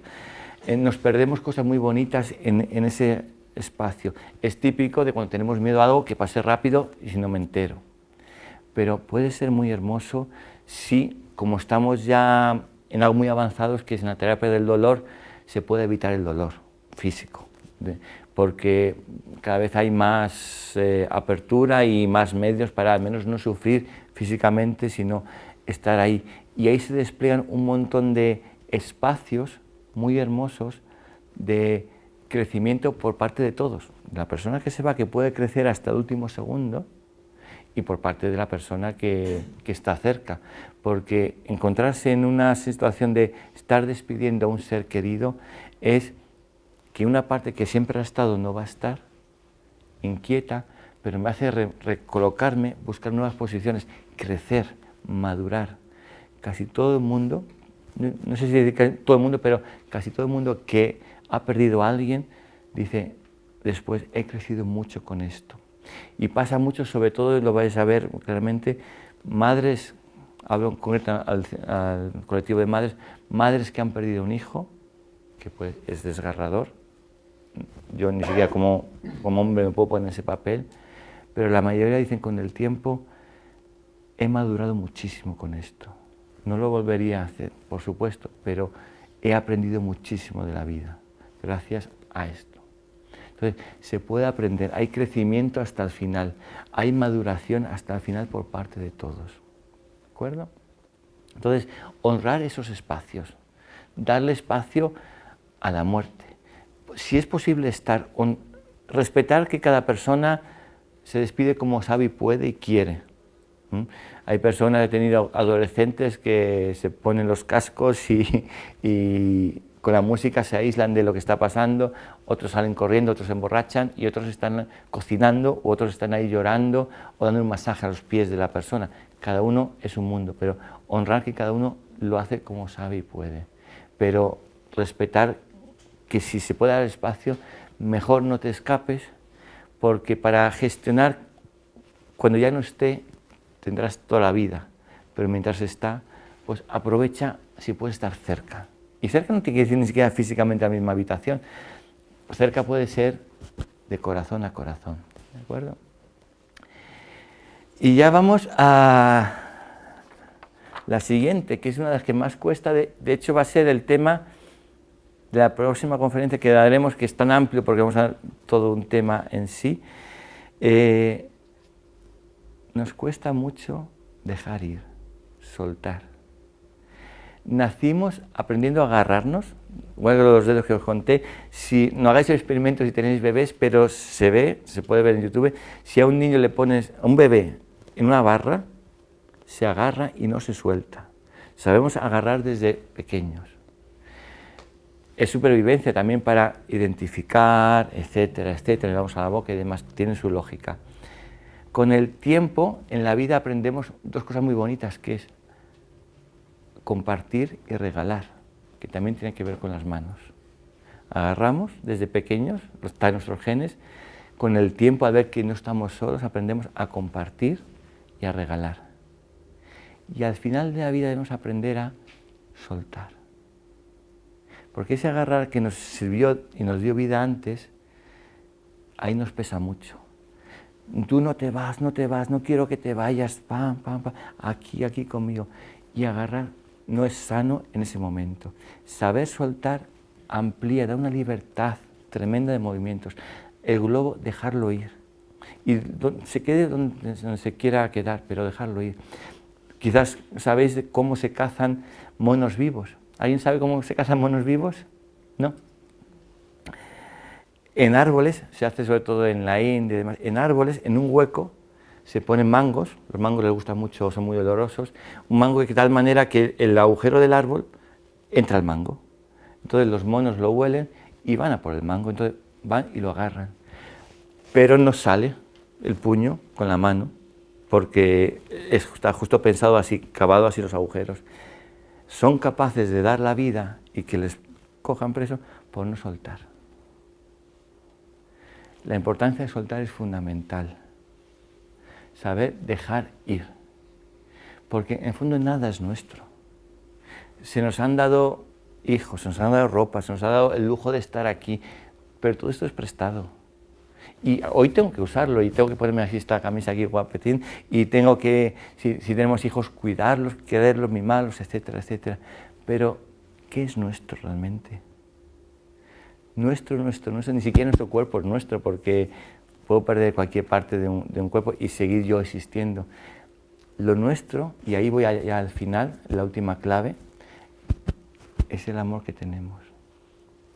Nos perdemos cosas muy bonitas en ese espacio. Es típico de cuando tenemos miedo a algo que pase rápido y si no me entero. Pero puede ser muy hermoso si, como estamos ya en algo muy avanzado, que es en la terapia del dolor, se puede evitar el dolor físico. Porque cada vez hay más apertura y más medios para al menos no sufrir físicamente, sino estar ahí. Y ahí se despliegan un montón de espacios muy hermosos de crecimiento por parte de todos. La persona que se va, que puede crecer hasta el último segundo, y por parte de la persona que está cerca. Porque encontrarse en una situación de estar despidiendo a un ser querido es que una parte que siempre ha estado no va a estar, inquieta, pero me hace recolocarme, buscar nuevas posiciones, crecer, madurar. Casi todo el mundo, no sé si todo el mundo, pero casi todo el mundo que ha perdido a alguien, dice después, he crecido mucho con esto. Y pasa mucho, sobre todo, lo vais a ver claramente, madres, hablo en concreto al colectivo de madres que han perdido un hijo, que pues es desgarrador. Yo ni siquiera como hombre me puedo poner ese papel, pero la mayoría dicen con el tiempo, he madurado muchísimo con esto. No lo volvería a hacer, por supuesto, pero he aprendido muchísimo de la vida, gracias a esto. Entonces, se puede aprender, hay crecimiento hasta el final, hay maduración hasta el final por parte de todos. ¿De acuerdo? Entonces, honrar esos espacios, darle espacio a la muerte. Si es posible estar respetar que cada persona se despide como sabe y puede y quiere. Hay personas, he tenido adolescentes que se ponen los cascos y con la música se aíslan de lo que está pasando, otros salen corriendo, otros se emborrachan y otros están cocinando, u otros están ahí llorando o dando un masaje a los pies de la persona. Cada uno es un mundo, pero honrar que cada uno lo hace como sabe y puede. Pero respetar que si se puede dar espacio, mejor no te escapes, porque para gestionar, cuando ya no esté, tendrás toda la vida, pero mientras está, pues aprovecha si puedes estar cerca. Y cerca no te quiere decir ni siquiera físicamente a la misma habitación, cerca puede ser de corazón a corazón, ¿de acuerdo? Y ya vamos a la siguiente, que es una de las que más cuesta, de hecho va a ser el tema de la próxima conferencia que daremos, que es tan amplio porque vamos a dar todo un tema en sí. Nos cuesta mucho dejar ir, soltar. Nacimos aprendiendo a agarrarnos, igual que los dedos que os conté. Si no hagáis el experimento si tenéis bebés, pero se ve, se puede ver en YouTube, si a un niño le pones, a un bebé en una barra, se agarra y no se suelta. Sabemos agarrar desde pequeños. Es supervivencia también para identificar, etcétera, etcétera, le vamos a la boca y demás, tiene su lógica. Con el tiempo, en la vida aprendemos dos cosas muy bonitas, que es compartir y regalar, que también tiene que ver con las manos. Agarramos desde pequeños, está en nuestros genes, con el tiempo, al ver que no estamos solos, aprendemos a compartir y a regalar. Y al final de la vida debemos aprender a soltar. Porque ese agarrar que nos sirvió y nos dio vida antes, ahí nos pesa mucho. Tú no te vas, no quiero que te vayas, pam, pam, pam, aquí conmigo. Y agarrar no es sano en ese momento. Saber soltar amplía, da una libertad tremenda de movimientos. El globo, dejarlo ir. Y se quede donde se quiera quedar, pero dejarlo ir. Quizás sabéis cómo se cazan monos vivos. ¿Alguien sabe cómo se cazan monos vivos? ¿No? En árboles, se hace sobre todo en la India y demás, en árboles, en un hueco, se ponen mangos, los mangos les gustan mucho, son muy olorosos, un mango de tal manera que el agujero del árbol entra el mango. Entonces los monos lo huelen y van a por el mango, entonces van y lo agarran. Pero no sale el puño con la mano, porque está justo pensado así, cavado así los agujeros. Son capaces de dar la vida y que les cojan preso por no soltar. La importancia de soltar es fundamental. Saber dejar ir. Porque en el fondo nada es nuestro. Se nos han dado hijos, se nos han dado ropa, se nos ha dado el lujo de estar aquí, pero todo esto es prestado. Y hoy tengo que usarlo y tengo que ponerme así esta camisa aquí guapetín y tengo que, si tenemos hijos, cuidarlos, quererlos, mimarlos, etcétera, etcétera. Pero, ¿qué es nuestro realmente? Nuestro, ni siquiera nuestro cuerpo es nuestro, porque puedo perder cualquier parte de un cuerpo y seguir yo existiendo. Lo nuestro, y ahí voy ya al final, la última clave, es el amor que tenemos.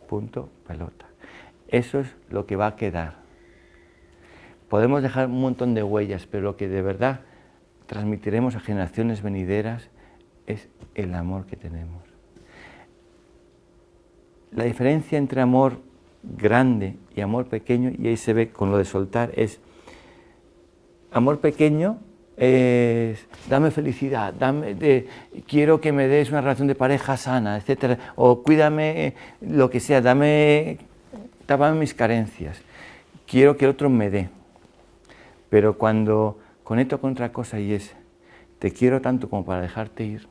Punto, pelota. Eso es lo que va a quedar. Podemos dejar un montón de huellas, pero lo que de verdad transmitiremos a generaciones venideras es el amor que tenemos. La diferencia entre amor grande y amor pequeño, y ahí se ve con lo de soltar, es amor pequeño es dame felicidad, quiero que me des una relación de pareja sana, etcétera, o cuídame lo que sea, tápame mis carencias, quiero que el otro me dé. Pero cuando conecto con otra cosa y es te quiero tanto como para dejarte ir,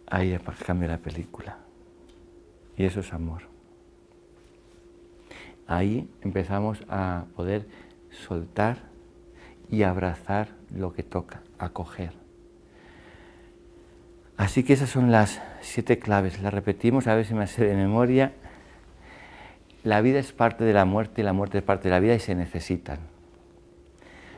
ahí cambia la película. Y eso es amor. Ahí empezamos a poder soltar y abrazar lo que toca, acoger. Así que esas son las 7 claves. Las repetimos, a ver si me sé de memoria. La vida es parte de la muerte y la muerte es parte de la vida y se necesitan.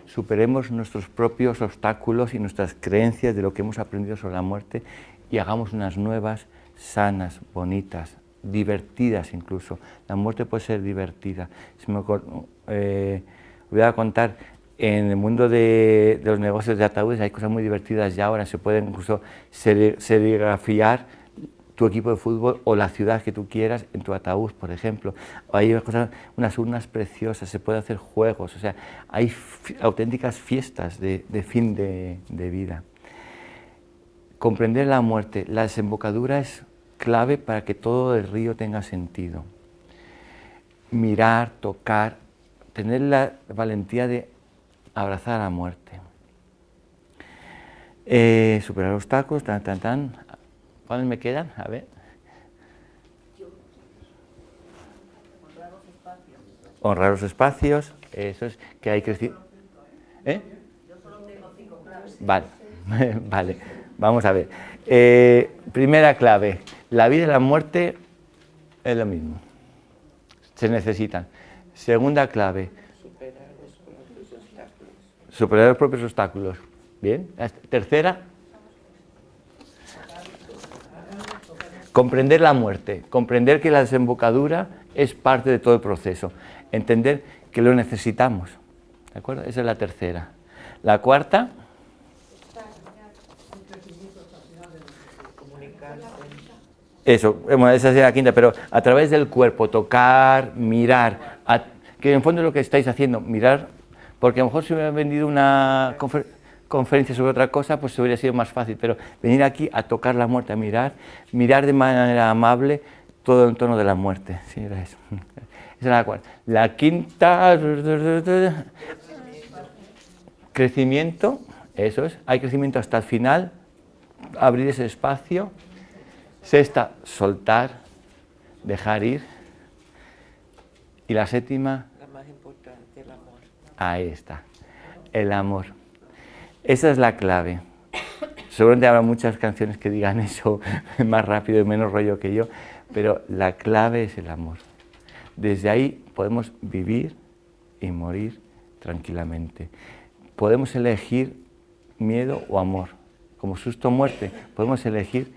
Superemos nuestros propios obstáculos y nuestras creencias de lo que hemos aprendido sobre la muerte y hagamos unas nuevas, sanas, bonitas, divertidas incluso. La muerte puede ser divertida. Voy a contar, en el mundo de los negocios de ataúdes hay cosas muy divertidas ya ahora, se pueden incluso serigrafiar tu equipo de fútbol o la ciudad que tú quieras en tu ataúd, por ejemplo. Hay unas urnas preciosas, se pueden hacer juegos, o sea, hay auténticas fiestas de fin de vida. Comprender la muerte, la desembocadura es clave para que todo el río tenga sentido. Mirar, tocar, tener la valentía de abrazar a la muerte. Superar obstáculos, ¿Cuáles me quedan? A ver. Honrar los espacios. Eso es que hay que decir. ¿Eh? Yo solo tengo 5 claves. Vale, vale. Vamos a ver. Primera clave. La vida y la muerte es lo mismo. Se necesitan. Segunda clave. Superar los propios obstáculos. Bien. Tercera. Comprender la muerte, comprender que la desembocadura es parte de todo el proceso, entender que lo necesitamos, ¿de acuerdo? Esa es la tercera. La cuarta, eso, bueno, esa sería la quinta, pero a través del cuerpo, tocar, mirar, que en fondo es lo que estáis haciendo, mirar, porque a lo mejor si me hubieran vendido una conferencia sobre otra cosa, pues hubiera sido más fácil, pero venir aquí a tocar la muerte, a mirar de manera amable todo el entorno de la muerte. Sí, era eso. Esa es la cuarta. La quinta, crecimiento, eso es, hay crecimiento hasta el final, abrir ese espacio. Sexta, soltar, dejar ir. Y la séptima, la más importante, el amor. Ahí está, el amor. Esa es la clave. Seguramente habrá muchas canciones que digan eso más rápido y menos rollo que yo, pero la clave es el amor. Desde ahí podemos vivir y morir tranquilamente. Podemos elegir miedo o amor. Como susto o muerte, podemos elegir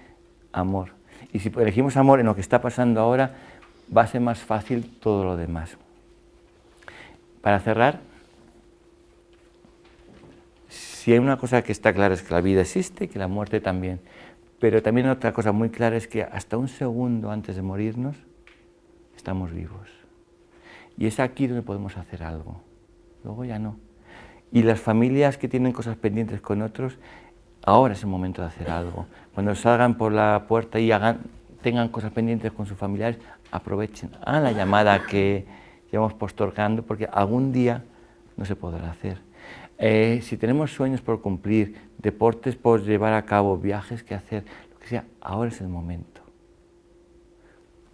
amor. Y si elegimos amor en lo que está pasando ahora, va a ser más fácil todo lo demás. Para cerrar, si hay una cosa que está clara es que la vida existe y que la muerte también, pero también otra cosa muy clara es que hasta un segundo antes de morirnos estamos vivos. Y es aquí donde podemos hacer algo, luego ya no. Y las familias que tienen cosas pendientes con otros, ahora es el momento de hacer algo. Cuando salgan por la puerta y tengan cosas pendientes con sus familiares, aprovechen, hagan la llamada que llevamos postergando, porque algún día no se podrá hacer. Si tenemos sueños por cumplir, deportes por llevar a cabo, viajes que hacer, lo que sea, ahora es el momento.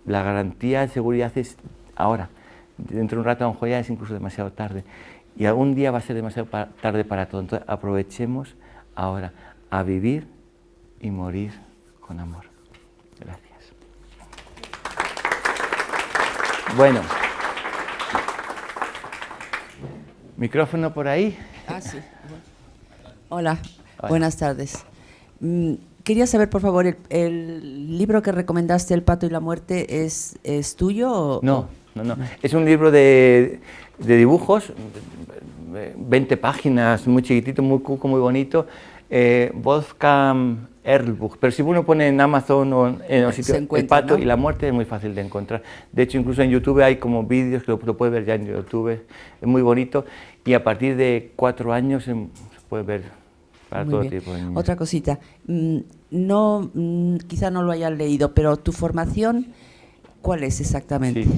La garantía de seguridad es ahora. Dentro de un rato a lo mejor ya es incluso demasiado tarde. Y algún día va a ser demasiado tarde para todo. Entonces aprovechemos ahora a vivir y morir con amor. Gracias. Bueno. Micrófono por ahí. Ah, sí. Hola, buenas tardes. Quería saber, por favor, el libro que recomendaste, El pato y la muerte, ¿es tuyo? O, no. Es un libro de dibujos, 20 páginas, muy chiquitito, muy cuco, muy bonito. Wolfgang Erlbuch, pero si uno pone en Amazon o en los sitios El pato, ¿no?, y la muerte, es muy fácil de encontrar. De hecho, incluso en YouTube hay como vídeos que lo puedes ver ya en YouTube, es muy bonito, y a partir de 4 años se puede ver para muy todo bien. tipo de niños. Otra cosita, quizá no lo hayan leído, pero tu formación, ¿cuál es exactamente? Sí.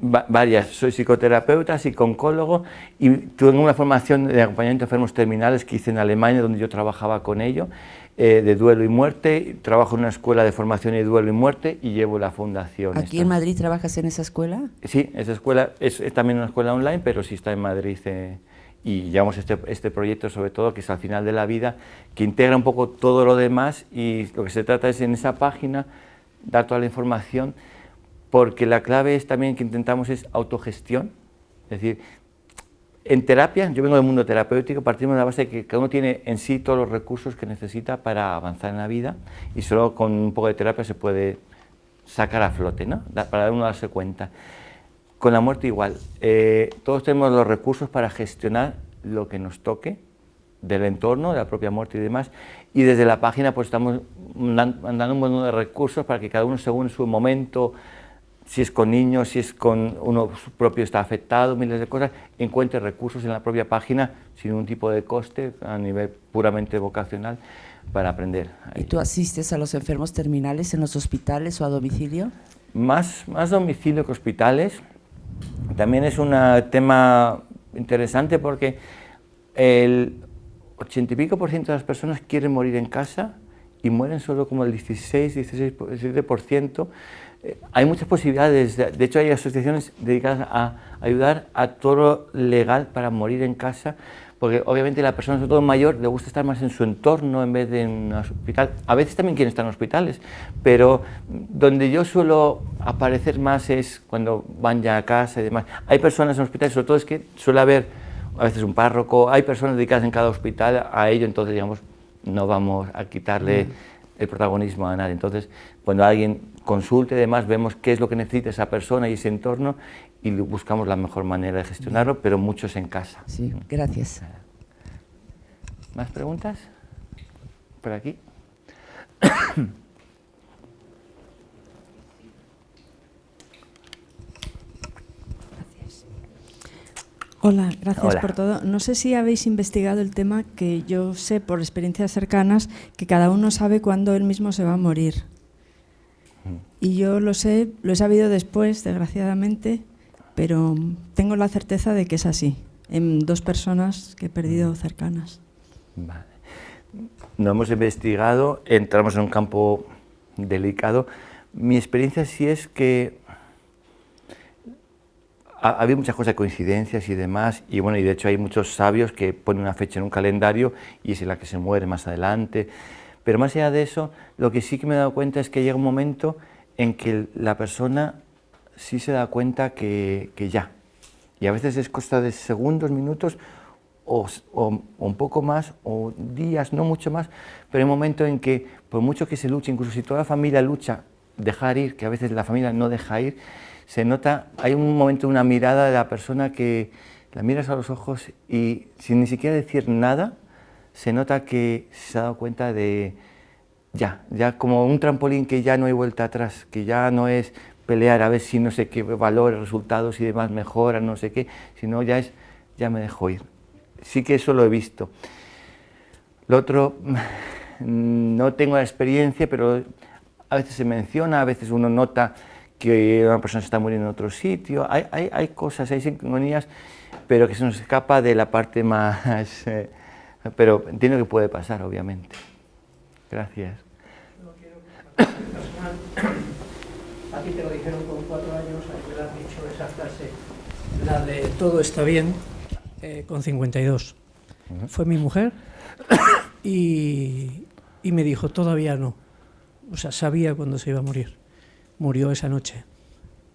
Varias. Soy psicoterapeuta, psicooncólogo, y tengo una formación de acompañamiento a enfermos terminales que hice en Alemania, donde yo trabajaba con ello, de duelo y muerte. Trabajo en una escuela de formación de duelo y muerte y llevo la fundación. ¿Aquí en Madrid trabajas en esa escuela? Sí, esa escuela es también una escuela online, pero sí está en Madrid. Y llevamos este proyecto, sobre todo, que es al final de la vida, que integra un poco todo lo demás, y lo que se trata es en esa página dar toda la información, porque la clave es también que intentamos es autogestión. Es decir, en terapia, yo vengo del mundo terapéutico, partimos de la base de que cada uno tiene en sí todos los recursos que necesita para avanzar en la vida, y solo con un poco de terapia se puede sacar a flote, ¿no? Para uno darse cuenta. Con la muerte igual, todos tenemos los recursos para gestionar lo que nos toque, del entorno, de la propia muerte y demás, y desde la página pues estamos mandando un montón de recursos para que cada uno, según su momento, si es con niños, si es con uno propio está afectado, miles de cosas, encuentre recursos en la propia página sin ningún tipo de coste, a nivel puramente vocacional, para aprender. ¿Y tú asistes a los enfermos terminales en los hospitales o a domicilio? Más domicilio que hospitales. También es un tema interesante porque el 80 y pico % de las personas quieren morir en casa y mueren solo como el 16-17%. Hay muchas posibilidades, de hecho hay asociaciones dedicadas a ayudar a todo lo legal para morir en casa, porque obviamente la persona, sobre todo mayor, le gusta estar más en su entorno en vez de en un hospital. A veces también quieren estar en hospitales, pero donde yo suelo aparecer más es cuando van ya a casa y demás. Hay personas en hospitales, sobre todo es que suele haber a veces un párroco, hay personas dedicadas en cada hospital a ello, entonces digamos, no vamos a quitarle el protagonismo a nadie. Entonces, cuando alguien consulte y demás, vemos qué es lo que necesita esa persona y ese entorno y buscamos la mejor manera de gestionarlo, pero muchos en casa. Sí, gracias. ¿Más preguntas? Por aquí. Hola, gracias Hola. por todo. No sé si habéis investigado el tema que yo sé por experiencias cercanas que cada uno sabe cuándo él mismo se va a morir. Y yo lo sé, lo he sabido después, desgraciadamente, pero tengo la certeza de que es así, en 2 personas que he perdido cercanas. Vale. No hemos investigado, entramos en un campo delicado. Mi experiencia sí es que ha habido muchas cosas, coincidencias y demás, y bueno, y de hecho hay muchos sabios que ponen una fecha en un calendario y es en la que se muere más adelante. Pero más allá de eso, lo que sí que me he dado cuenta es que llega un momento en que la persona sí se da cuenta que ya. Y a veces es cosa de segundos, minutos o un poco más, o días, no mucho más, pero hay un momento en que, por mucho que se luche, incluso si toda la familia lucha, dejar ir, que a veces la familia no deja ir, se nota, hay un momento, una mirada de la persona que la miras a los ojos y sin ni siquiera decir nada, se nota que se ha dado cuenta de ya como un trampolín, que ya no hay vuelta atrás, que ya no es pelear a ver si no sé qué valores, resultados y demás mejoran, no sé qué, sino ya es, ya me dejo ir. Sí que eso lo he visto. Lo otro, no tengo la experiencia, pero a veces se menciona, a veces uno nota que una persona se está muriendo en otro sitio, hay cosas, hay sincronías, pero que se nos escapa de la parte más... pero entiendo que puede pasar, obviamente. Gracias. No quiero que personal. A ti te lo dijeron con 4 años, a mí me lo han dicho esa frase, la de todo está bien, con 52. Fue mi mujer y me dijo, todavía no. O sea, sabía cuándo se iba a morir. Murió esa noche.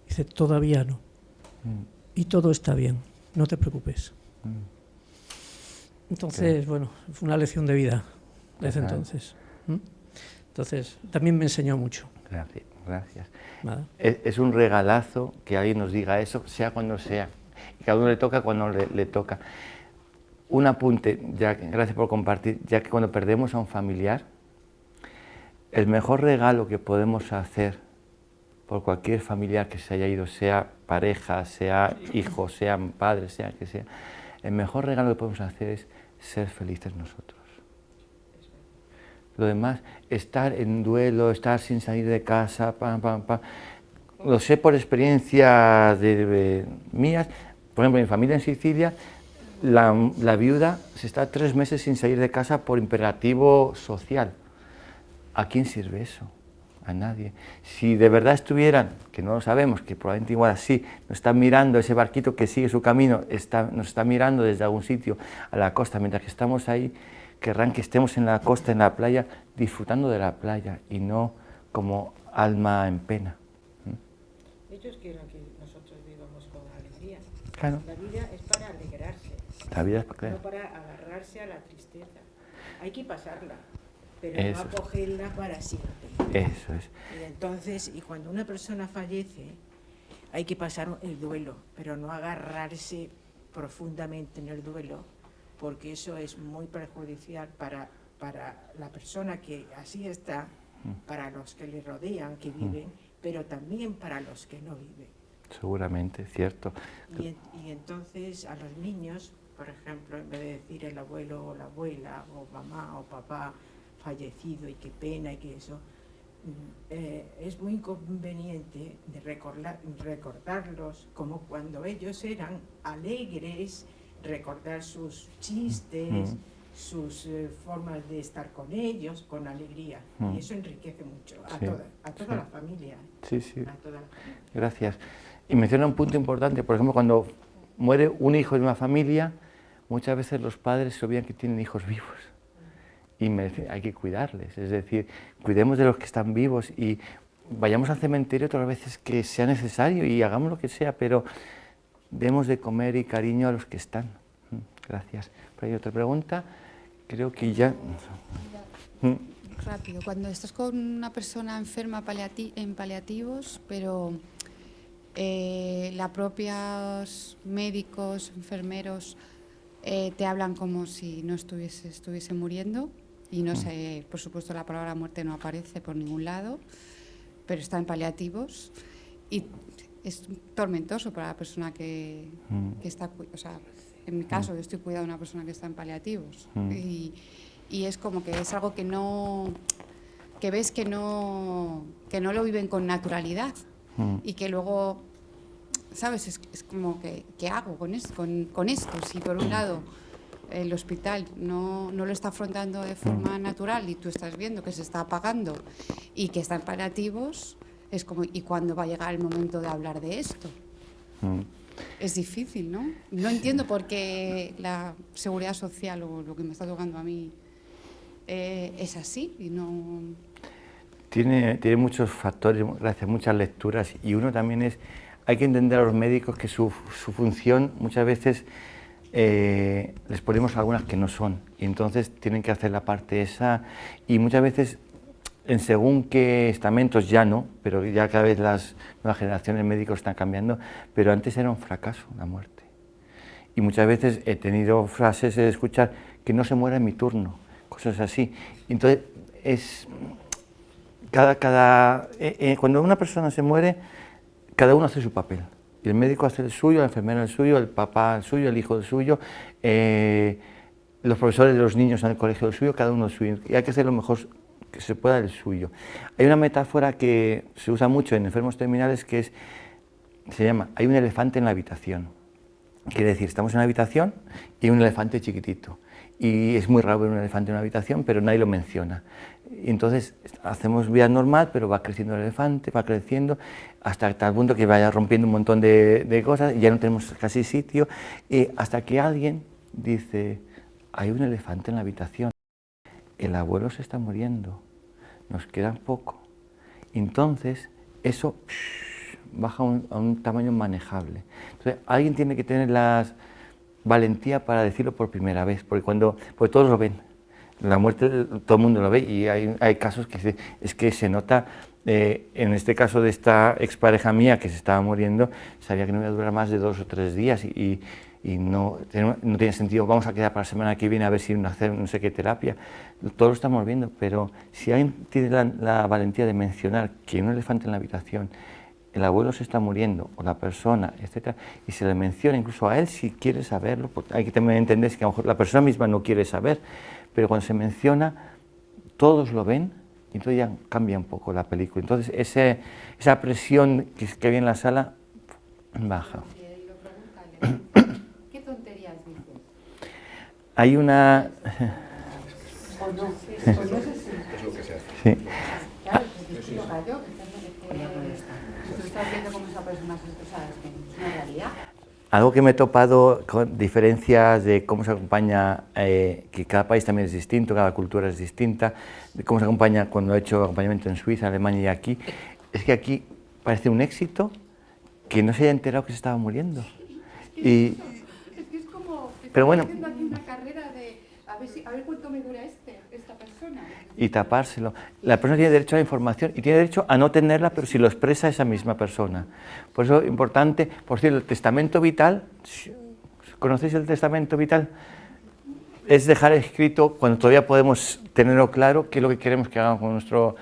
Dice, todavía no. Y todo está bien, no te preocupes. Entonces, bueno, fue una lección de vida desde entonces. Entonces, también me enseñó mucho. Gracias, gracias. Nada. Es un regalazo que alguien nos diga eso, sea cuando sea. Y cada uno le toca cuando le toca. Un apunte, gracias por compartir, ya que cuando perdemos a un familiar, el mejor regalo que podemos hacer por cualquier familiar que se haya ido, sea pareja, sea hijo, sea padre, sea que sea, el mejor regalo que podemos hacer es ser felices nosotros. Lo demás, estar en duelo, estar sin salir de casa, lo sé por experiencia mías. Por ejemplo, mi familia en Sicilia, la viuda se está 3 meses sin salir de casa por imperativo social. ¿A quién sirve eso? A nadie. Si de verdad estuvieran, que no lo sabemos, que probablemente igual así, nos están mirando, ese barquito que sigue su camino, nos está mirando desde algún sitio a la costa, mientras que estamos ahí, querrán que estemos en la costa, en la playa, disfrutando de la playa y no como alma en pena. Ellos quieren que nosotros vivamos con alegría. Claro. La vida es para alegrarse, La vida es para no para agarrarse a la tristeza. Hay que pasarla, pero Eso no es. acogerla para siempre. Eso es. Y entonces, y cuando una persona fallece, hay que pasar el duelo, pero no agarrarse profundamente en el duelo, porque eso es muy perjudicial para la persona que así está, para los que le rodean, que viven, pero también para los que no viven. Seguramente, cierto. Y entonces a los niños, por ejemplo, en vez de decir el abuelo o la abuela, o mamá o papá fallecido y qué pena y que eso, es muy conveniente de recordarlos como cuando ellos eran alegres, recordar sus chistes, sus formas de estar con ellos, con alegría. Y eso enriquece mucho a toda la familia. Sí, sí. A toda la familia. Gracias. Y menciona un punto importante, por ejemplo, cuando muere un hijo de una familia, muchas veces los padres se olvidan que tienen hijos vivos y hay que cuidarles, es decir, cuidemos de los que están vivos y vayamos al cementerio otras veces que sea necesario y hagamos lo que sea, pero demos de comer y cariño a los que están. Gracias. Pero hay otra pregunta, creo que ya... Rápido, cuando estás con una persona enferma en paliativos, pero la propios médicos, enfermeros, te hablan como si no estuviese muriendo y no sé, por supuesto la palabra muerte no aparece por ningún lado, pero está en paliativos y es tormentoso para la persona que está, o sea, en mi caso yo estoy cuidando de una persona que está en paliativos y es como que es algo que ves que no lo viven con naturalidad y que luego, ¿sabes? Es como que ¿qué hago con esto? Si por un lado el hospital no lo está afrontando de forma natural y tú estás viendo que se está apagando y que está en paliativos, es como ¿y cuándo va a llegar el momento de hablar de esto? Es difícil, ¿no? No entiendo por qué la seguridad social o lo que me está tocando a mí es así y no... Tiene muchos factores, gracias, muchas lecturas y uno también es, hay que entender a los médicos que su función muchas veces les ponemos algunas que no son y entonces tienen que hacer la parte esa y muchas veces en según qué estamentos ya no, pero ya cada vez las nuevas generaciones de médicos están cambiando, pero antes era un fracaso la muerte. Y muchas veces he tenido frases de escuchar que no se muera en mi turno, cosas así. Entonces, cuando una persona se muere, cada uno hace su papel. Y el médico hace el suyo, la enfermera el suyo, el papá el suyo, el hijo el suyo, los profesores de los niños en el colegio el suyo, cada uno el suyo. Y hay que hacer lo mejor que se pueda del suyo. Hay una metáfora que se usa mucho en enfermos terminales que se llama, hay un elefante en la habitación. Quiere decir, estamos en una habitación y hay un elefante chiquitito. Y es muy raro ver un elefante en una habitación, pero nadie lo menciona. Y entonces hacemos vida normal, pero va creciendo el elefante, va creciendo, hasta tal punto que vaya rompiendo un montón de cosas y ya no tenemos casi sitio, hasta que alguien dice, hay un elefante en la habitación, el abuelo se está muriendo, nos queda poco. Entonces eso baja a un tamaño manejable. Entonces alguien tiene que tener la valentía para decirlo por primera vez, porque todos lo ven. La muerte todo el mundo lo ve y hay casos que es que se nota, en este caso de esta expareja mía que se estaba muriendo, sabía que no iba a durar más de 2 o 3 días y no tiene sentido, vamos a quedar para la semana que viene a ver si hacer no sé qué terapia, todos lo estamos viendo, pero si alguien tiene la valentía de mencionar que hay un elefante en la habitación, el abuelo se está muriendo, o la persona, etcétera, y se le menciona incluso a él si quiere saberlo, porque hay que también entender que a lo mejor la persona misma no quiere saber, pero cuando se menciona, todos lo ven, y entonces ya cambia un poco la película. Entonces esa presión que había en la sala baja. ¿Qué tonterías dices? Hay una... ¿O no? Es lo que se hace. Sí. Claro, que estoy yo, tú estás viendo cómo esa persona es una realidad. Algo que me he topado con diferencias de cómo se acompaña, que cada país también es distinto, cada cultura es distinta, de cómo se acompaña cuando he hecho acompañamiento en Suiza, Alemania y aquí, es que aquí parece un éxito que no se haya enterado que se estaba muriendo. Es que es como, pero bueno, haciendo aquí una carrera A ver cuánto me dura esta persona. Y tapárselo. La persona tiene derecho a la información y tiene derecho a no tenerla, pero si lo expresa esa misma persona. Por eso es importante, por cierto, el testamento vital, ¿conocéis el testamento vital? Es dejar escrito, cuando todavía podemos tenerlo claro, qué es lo que queremos que hagamos con nuestro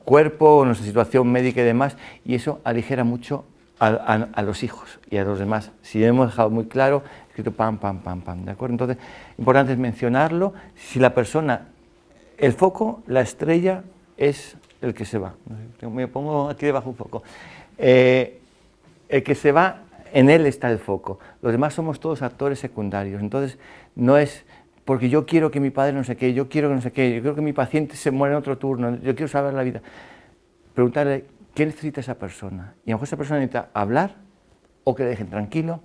cuerpo, nuestra situación médica y demás, y eso aligera mucho a los hijos y a los demás. Si hemos dejado muy claro, escrito pam, pam, pam, pam, ¿de acuerdo? Entonces, importante es mencionarlo. Si la persona, el foco, la estrella, es el que se va. Me pongo aquí debajo un foco. El que se va, en él está el foco. Los demás somos todos actores secundarios. Entonces, no es porque yo quiero que mi padre no sé qué, yo quiero que no sé qué, yo quiero que mi paciente se muera en otro turno, yo quiero salvar la vida. Preguntarle, ¿qué necesita esa persona? Y a lo mejor esa persona necesita hablar, o que le dejen tranquilo,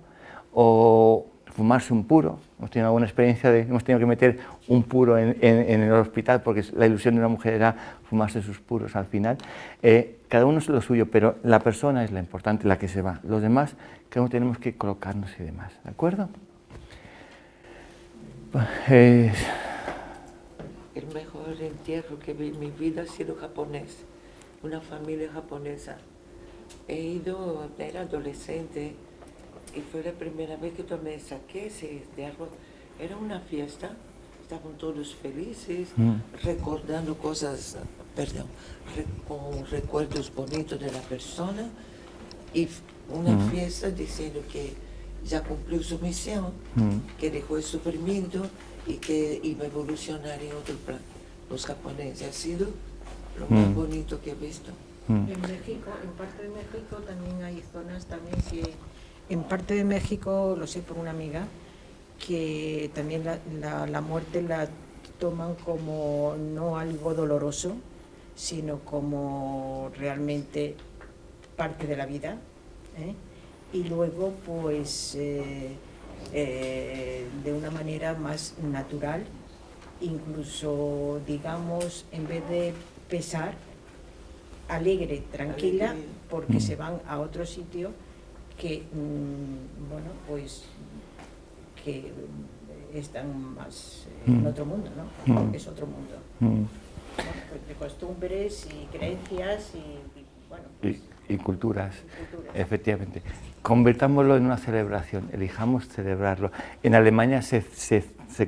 o fumarse un puro. Hemos tenido alguna experiencia de hemos tenido que meter un puro en el hospital porque la ilusión de una mujer era fumarse sus puros al final. Cada uno es lo suyo, pero la persona es la importante, la que se va. Los demás, cada uno tenemos que colocarnos y demás, ¿de acuerdo? El mejor entierro que vi en mi vida ha sido japonés, una familia japonesa. He ido, era adolescente, y fue la primera vez que me saqué ese entierro. Era una fiesta, estaban todos felices, recordando cosas, con recuerdos bonitos de la persona, y una fiesta diciendo que ya cumplió su misión, que dejó el sufrimiento y que iba a evolucionar en otro plan. Los japoneses ha sido lo más bonito que he visto. En México, en parte de México también hay zonas también que, en parte de México, lo sé por una amiga, que también la muerte la toman como no algo doloroso, sino como realmente parte de la vida, ¿eh? Y luego pues de una manera más natural, incluso digamos en vez de pesar, alegre, tranquila, porque se van a otro sitio que bueno, pues que están más en otro mundo, ¿no? Es otro mundo. Bueno, pues de costumbres y creencias y bueno, pues, y culturas, efectivamente. Convirtámoslo en una celebración, elijamos celebrarlo. En Alemania se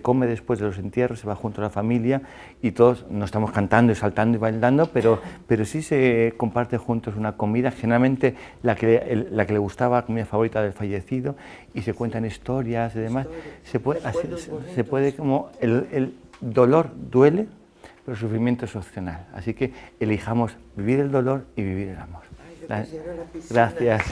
come después de los entierros, se va junto a la familia y todos no estamos cantando y saltando y bailando, pero sí se comparte juntos una comida, generalmente la que le gustaba, la comida favorita del fallecido, y se cuentan historias y demás. Se puede como el dolor duele, pero el sufrimiento es opcional. Así que elijamos vivir el dolor y vivir el amor. Gracias.